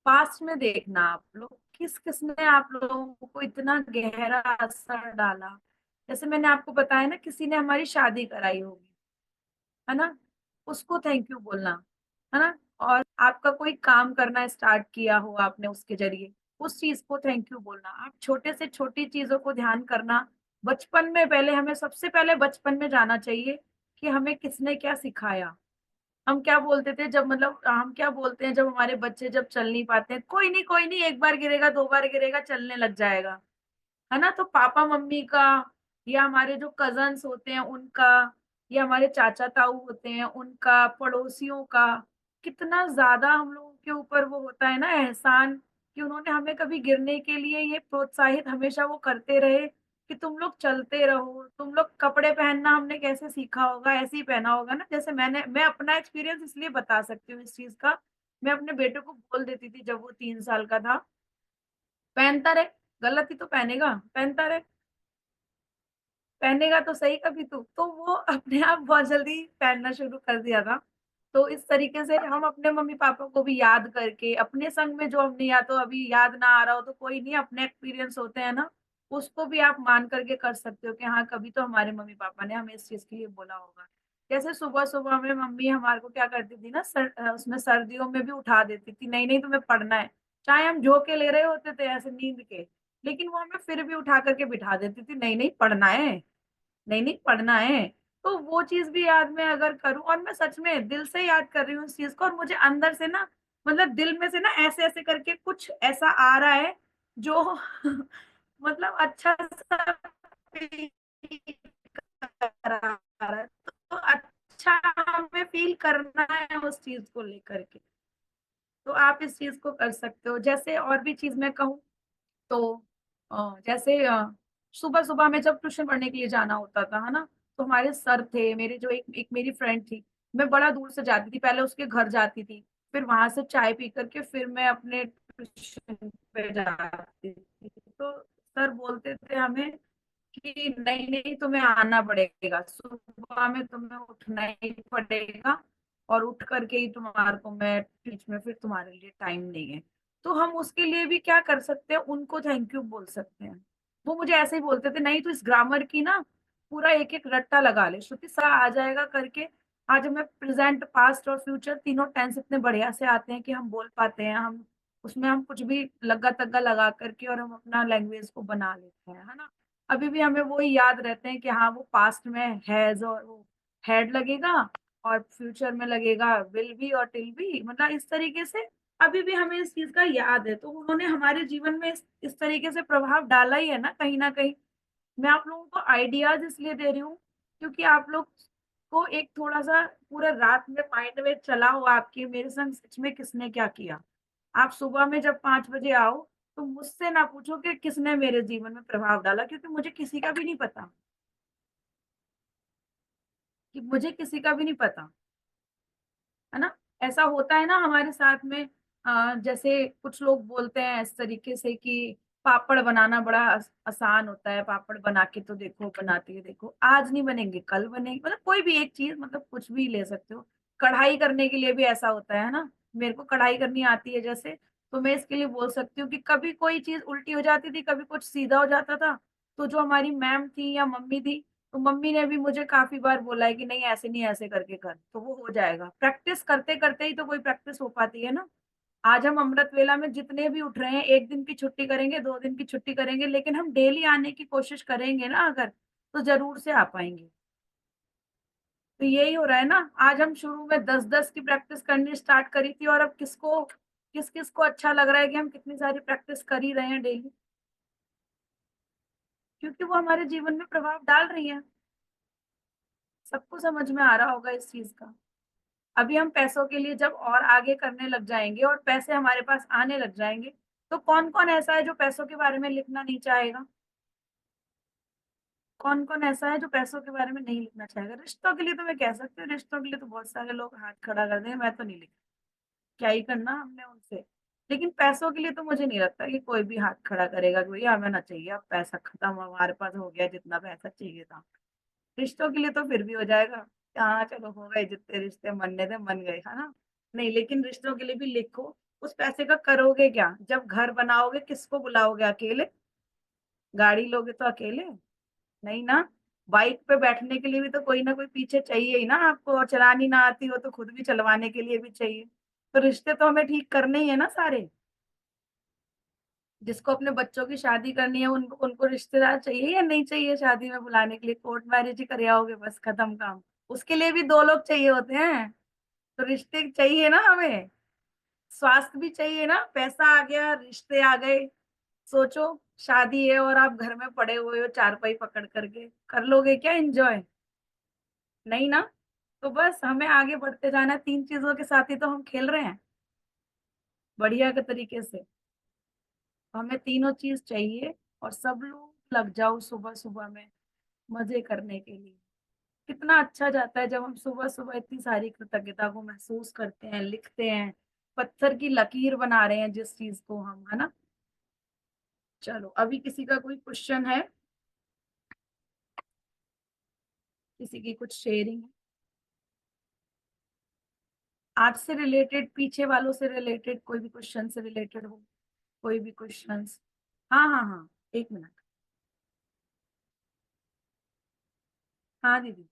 [SPEAKER 2] पास्ट में देखना आप लोग किस किसने आप लोगों को इतना गहरा असर डाला। जैसे मैंने आपको बताया ना, किसी ने हमारी शादी कराई होगी, है ना, उसको थैंक यू बोलना, है ना। और आपका कोई काम करना स्टार्ट किया हो आपने उसके जरिए, उस चीज को थैंक यू बोलना। आप छोटे से छोटी चीजों को ध्यान करना। बचपन में पहले हमें सबसे पहले बचपन में जाना चाहिए कि हमें किसने क्या सिखाया। हम क्या बोलते थे जब, मतलब हम क्या बोलते हैं जब हमारे बच्चे जब चल नहीं पाते हैं, कोई नहीं, एक बार गिरेगा, दो बार गिरेगा, चलने लग जाएगा, है ना। तो पापा मम्मी का, या हमारे जो कजन्स होते हैं उनका, या हमारे चाचा ताऊ होते हैं उनका, पड़ोसियों का, कितना ज्यादा हम लोगों के ऊपर वो होता है ना एहसान, कि उन्होंने हमें कभी गिरने के लिए ये प्रोत्साहित हमेशा वो करते रहे कि तुम लोग चलते रहो। तुम लोग कपड़े पहनना हमने कैसे सीखा होगा, ऐसे ही पहना होगा ना। जैसे मैं अपना एक्सपीरियंस इसलिए बता सकती हूँ इस चीज का। मैं अपने बेटे को बोल देती थी जब वो 3 साल का था, पहनता रहे, गलत ही तो पहनेगा, पहनता रहे, पहनेगा तो सही कभी तो वो अपने आप बहुत जल्दी पहनना शुरू कर दिया था। तो इस तरीके से हम अपने मम्मी पापा को भी याद करके, अपने संग में जो हमने, या तो अभी याद ना आ रहा हो तो कोई नहीं, अपने एक्सपीरियंस होते हैं ना, उसको भी आप मान करके कर सकते हो कि हाँ कभी तो हमारे मम्मी पापा ने हमें इस चीज के लिए बोला होगा। जैसे सुबह सुबह में मम्मी हमारे को क्या करती थी ना, उसमें सर्दियों में भी उठा देती थी, नहीं नहीं तुम्हें पढ़ना है, चाहे हम झोंके ले रहे होते थे ऐसे नींद के, लेकिन वो हमें फिर भी उठा करके बिठा देती थी, नहीं नहीं पढ़ना है, नहीं नहीं पढ़ना है। तो वो चीज भी याद में अगर करूं, और मैं सच में दिल से याद कर रही हूँ इस चीज को, और मुझे अंदर से ना, मतलब दिल में से ना ऐसे ऐसे करके कुछ ऐसा आ रहा है जो मतलब अच्छा सा फील करा रहा है। तो अच्छा हमें फील करना है उस चीज को लेकर के। तो आप इस चीज को कर सकते हो। जैसे और भी चीज मैं कहूँ तो जैसे सुबह सुबह में जब ट्यूशन पढ़ने के लिए जाना होता था, है ना, तो हमारे सर थे मेरे, जो एक मेरी फ्रेंड थी, मैं बड़ा दूर से जाती थी, पहले उसके घर जाती थी, फिर वहां से चाय पी करके फिर मैं अपने ट्यूशन पे जाती थी। तो सर बोलते थे हमें कि नहीं नहीं तुम्हें आना पड़ेगा, सुबह में तुम्हें उठना ही पड़ेगा, और उठ करके ही तुम्हारे को मैं बीच में फिर तुम्हारे लिए टाइम नहीं है। तो हम उसके लिए भी क्या कर सकते हैं, उनको थैंक यू बोल सकते हैं। वो मुझे ऐसे ही बोलते थे, नहीं तो इस ग्रामर की ना पूरा एक एक रट्टा लगा ले, श्रुति सा आ जाएगा करके। आज हमें प्रेजेंट पास्ट और फ्यूचर तीनों टेंस इतने बढ़िया से आते हैं कि हम बोल पाते हैं, हम उसमें हम कुछ भी लग्गा तग्गा लगा करके और हम अपना लैंग्वेज को बना लेते हैं, है ना। अभी भी हमें वो ही याद रहते हैं कि हाँ वो पास्ट में हैज और वो हैड लगेगा, और फ्यूचर में लगेगा विल बी और टिल बी, मतलब इस तरीके से अभी भी हमें इस चीज का याद है। तो उन्होंने हमारे जीवन में इस तरीके से प्रभाव डाला ही है ना कहीं। मैं आप लोगों को आइडियाज इसलिए दे रही हूँ क्योंकि आप लोग को एक थोड़ा सा पूरे रात में माइंड में चला हो आपके, मेरे संग सच में किसने क्या किया। आप सुबह में जब 5 बजे आओ तो मुझसे ना पूछो कि किसने मेरे जीवन में प्रभाव डाला, क्योंकि मुझे किसी का भी नहीं पता, कि मुझे किसी का भी नहीं पता, है ना। ऐसा होता है ना हमारे साथ में। जैसे कुछ लोग बोलते हैं इस तरीके से कि पापड़ बनाना बड़ा आसान होता है, पापड़ बना के तो देखो, बनाते देखो, आज नहीं बनेंगे कल बनेंगे, मतलब कोई भी एक चीज, मतलब कुछ भी ले सकते हो। कढ़ाई करने के लिए भी ऐसा होता है ना, मेरे को कढ़ाई करनी आती है जैसे, तो मैं इसके लिए बोल सकती हूँ कि कभी कोई चीज उल्टी हो जाती थी, कभी कुछ सीधा हो जाता था। तो जो हमारी मैम थी या मम्मी थी, तो मम्मी ने भी मुझे काफी बार बोला है कि नहीं ऐसे नहीं, ऐसे करके कर, तो वो हो जाएगा। प्रैक्टिस करते करते ही तो कोई प्रैक्टिस हो पाती है ना। आज हम अमृत वेला में जितने भी उठ रहे हैं, एक दिन की छुट्टी करेंगे, 2 दिन की छुट्टी करेंगे, लेकिन हम डेली आने की कोशिश करेंगे ना अगर, तो जरूर से आ पाएंगे। तो यही हो रहा है ना, आज हम शुरू में 10-10 की प्रैक्टिस करनी स्टार्ट करी थी और अब किस किस को अच्छा लग रहा है कि हम कितनी सारी प्रैक्टिस कर ही रहे हैं डेली, क्योंकि वो हमारे जीवन में प्रभाव डाल रही है। सबको समझ में आ रहा होगा इस चीज का। अभी हम पैसों के लिए जब और आगे करने लग जाएंगे और पैसे हमारे पास आने लग जाएंगे, तो कौन कौन ऐसा है जो पैसों के बारे में लिखना नहीं चाहेगा? कौन कौन ऐसा है जो पैसों के बारे में नहीं लिखना चाहेगा? रिश्तों के लिए तो मैं कह सकती हूँ, रिश्तों के लिए तो बहुत सारे लोग हाथ खड़ा कर देंगे, मैं तो नहीं लिख, क्या ही करना हमने उनसे। लेकिन पैसों के लिए तो मुझे नहीं लगता कि कोई भी हाथ खड़ा करेगा कि भैया हमें ना चाहिए, अब पैसा खत्म, हमारे पास हो गया जितना पैसा चाहिए था। रिश्तों के लिए तो फिर भी हो जाएगा, हाँ चलो हो गए, जितने रिश्ते मनने थे मन गए, है ना। नहीं, लेकिन रिश्तों के लिए भी लिखो। उस पैसे का करोगे क्या? जब घर बनाओगे किसको बुलाओगे? अकेले? गाड़ी लोगे तो अकेले नहीं ना। बाइक पे बैठने के लिए भी तो कोई ना कोई पीछे चाहिए ही ना आपको, और चलानी ना आती हो तो खुद भी चलवाने के लिए भी चाहिए। तो रिश्ते तो हमें ठीक करने ही है ना सारे। जिसको अपने बच्चों की शादी करनी है उनको उनको रिश्तेदार चाहिए या नहीं चाहिए शादी में बुलाने के लिए? कोर्ट मैरिज ही कर आओगे, बस खत्म काम। उसके लिए भी दो लोग चाहिए होते हैं। तो रिश्ते चाहिए ना हमें, स्वास्थ्य भी चाहिए ना। पैसा आ गया, रिश्ते आ गए। सोचो, शादी है और आप घर में पड़े हुए हो चारपाई पकड़ करके, कर लोगे क्या एंजॉय? नहीं ना। तो बस हमें आगे बढ़ते जाना है, 3 चीजों के साथ ही तो हम खेल रहे हैं बढ़िया के तरीके से। तो हमें तीनों चीज चाहिए, और सब लोग लग जाओ सुबह सुबह में मजे करने के लिए। कितना अच्छा जाता है जब हम सुबह सुबह इतनी सारी कृतज्ञता को महसूस करते हैं, लिखते हैं, पत्थर की लकीर बना रहे हैं जिस चीज को हम, है ना। चलो, अभी किसी का कोई क्वेश्चन है? किसी की कुछ शेयरिंग? आज से रिलेटेड, पीछे वालों से रिलेटेड, कोई भी क्वेश्चन से रिलेटेड हो, कोई भी क्वेश्चंस? हाँ हाँ हाँ, 1 मिनट। हाँ दीदी,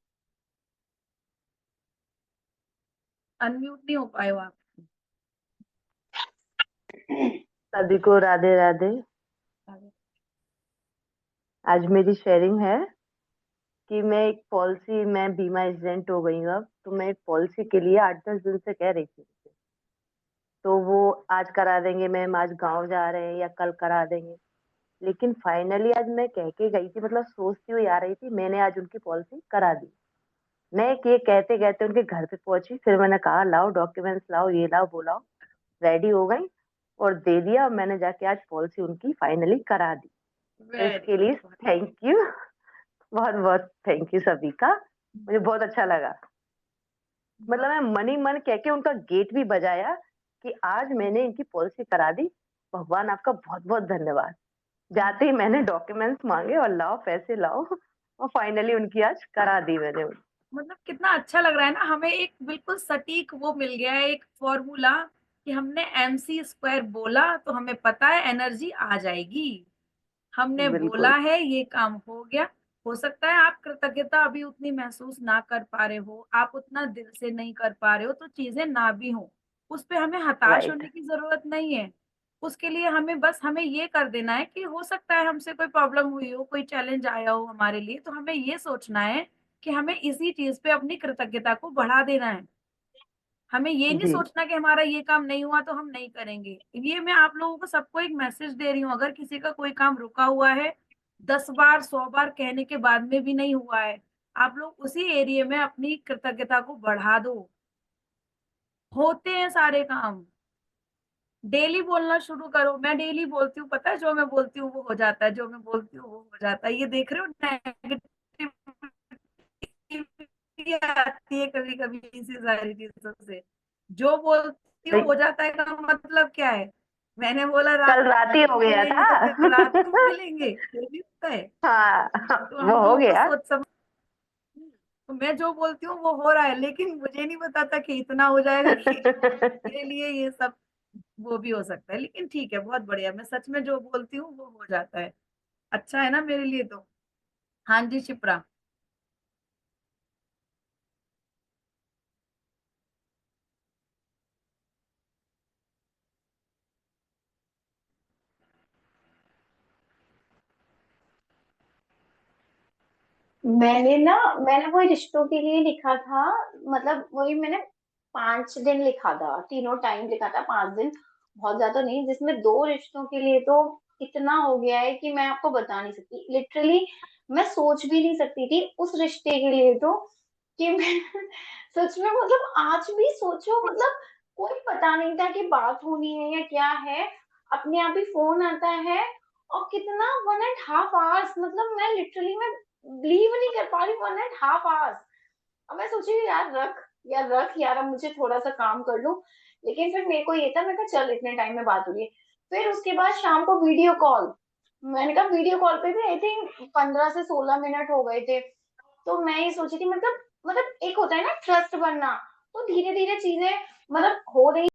[SPEAKER 2] अनम्यूट नहीं हो पाए हो आप।
[SPEAKER 10] सभी को राधे राधे। आज मेरी शेयरिंग है कि मैं बीमा एजेंट हो गई हूँ अब, तो मैं एक पॉलिसी के लिए 8-10 दिन से कह रही थी। तो वो आज करा देंगे मैम, आज गांव जा रहे हैं या कल करा देंगे। लेकिन फाइनली आज मैं कह के गई थी, मतलब सोचती हुई आ रही थी, मैंने आज उनकी पॉलिसी करा दी। मैं ये कहते कहते उनके घर पे पहुंची, फिर मैंने कहा लाओ डॉक्यूमेंट्स लाओ, ये लाओ वो लाओ। रेडी हो गई और दे दिया, और मैंने जाके आज पॉलिसी उनकी फाइनली करा दी। तो इसके लिए थैंक यू, बहुत बहुत थैंक यू सभी का। मुझे बहुत अच्छा लगा। मतलब मैं मन ही मन कह के उनका गेट भी बजाया कि आज मैंने इनकी पॉलिसी करा दी, भगवान आपका बहुत बहुत धन्यवाद। जाते ही मैंने डॉक्यूमेंट्स मांगे और लाओ पैसे लाओ, और फाइनली उनकी आज करा दी मैंने।
[SPEAKER 2] मतलब कितना अच्छा लग रहा है ना, हमें एक बिल्कुल सटीक वो मिल गया है, एक फॉर्मूला कि हमने MC² बोला तो हमें पता है एनर्जी आ जाएगी। हमने बोला
[SPEAKER 10] बिल्कुल
[SPEAKER 2] है, ये काम हो गया। हो सकता है आप कृतज्ञता अभी उतनी महसूस ना कर पा रहे हो, आप उतना दिल से नहीं कर पा रहे हो, तो चीजें ना भी हो, उस पे हमें हताश
[SPEAKER 10] राइट।
[SPEAKER 2] होने की जरूरत नहीं है। उसके लिए हमें ये कर देना है कि हो सकता है हमसे कोई प्रॉब्लम हुई हो, कोई चैलेंज आया हो हमारे लिए, तो हमें ये सोचना है कि हमें इसी चीज पे अपनी कृतज्ञता को बढ़ा देना है। हमें ये नहीं
[SPEAKER 10] जी
[SPEAKER 2] सोचना कि हमारा ये काम नहीं हुआ तो हम नहीं करेंगे। ये मैं आप लोगों को सबको एक मैसेज दे रही हूँ, अगर किसी का कोई काम रुका हुआ है, 10 बार 100 बार कहने के बाद में भी नहीं हुआ है, आप लोग उसी एरिया में अपनी कृतज्ञता को बढ़ा दो। होते हैं सारे काम। डेली बोलना शुरू करो। मैं डेली बोलती हूँ, पता है, जो मैं बोलती हूँ वो हो जाता है, जो मैं बोलती हूँ वो हो जाता है। ये देख रहे हो, नेगेटिव आती है कभी कभी इसी सारी चीजों से। जो बोलती हूँ हो जाता है का मतलब क्या है? मैंने बोला
[SPEAKER 10] कल
[SPEAKER 2] रात
[SPEAKER 10] रात ही
[SPEAKER 2] को
[SPEAKER 10] हो गया
[SPEAKER 2] मिलेंगे तो फिर रात को
[SPEAKER 10] था।
[SPEAKER 2] मिलेंगे, ये भी होता है।
[SPEAKER 10] हाँ,
[SPEAKER 2] तो
[SPEAKER 10] वो
[SPEAKER 2] हम
[SPEAKER 10] हो
[SPEAKER 2] लोगों को
[SPEAKER 10] गया।
[SPEAKER 2] सोच समझ, तो मैं जो बोलती हूँ वो हो रहा है, लेकिन मुझे नहीं पता था कि इतना हो जाएगा कि मेरे लिए ये सब वो भी हो सकता है। लेकिन ठीक है, बहुत बढ़िया, मैं सच में जो बोलती हूँ वो हो जाता है। अच्छा है ना मेरे लिए तो। हाँ जी शिप्रा।
[SPEAKER 11] मैंने वही रिश्तों के लिए लिखा था। मतलब वही मैंने 5 दिन लिखा था, तीनों टाइम लिखा था 5 दिन, बहुत ज्यादा नहीं। जिसमें 2 रिश्तों के लिए तो इतना हो गया है कि मैं आपको बता नहीं सकती। लिटरली मैं सोच भी नहीं सकती थी उस रिश्ते के लिए तो, कि मैं सच में मतलब आज भी सोचो, मतलब कोई पता नहीं था कि बात होनी है या क्या है। अपने आप ही फोन आता है, और कितना 1.5 आवर्स, मतलब मैं लिटरली मैं बिलीव नहीं कर पा रही, 1.5 आवर्स। अब मैं सोची यार अब मुझे थोड़ा सा काम कर लूं। लेकिन फिर मेरे को ये था, मैं कहा चल इतने टाइम में बात हो रही है। फिर उसके बाद शाम को वीडियो कॉल, मैंने कहा वीडियो कॉल पे भी आई थिंक 15 से 16 मिनट हो गए थे। तो मैं ये सोची थी, मतलब एक होता है ना ट्रस्ट बनना, तो धीरे धीरे चीजें मतलब हो रही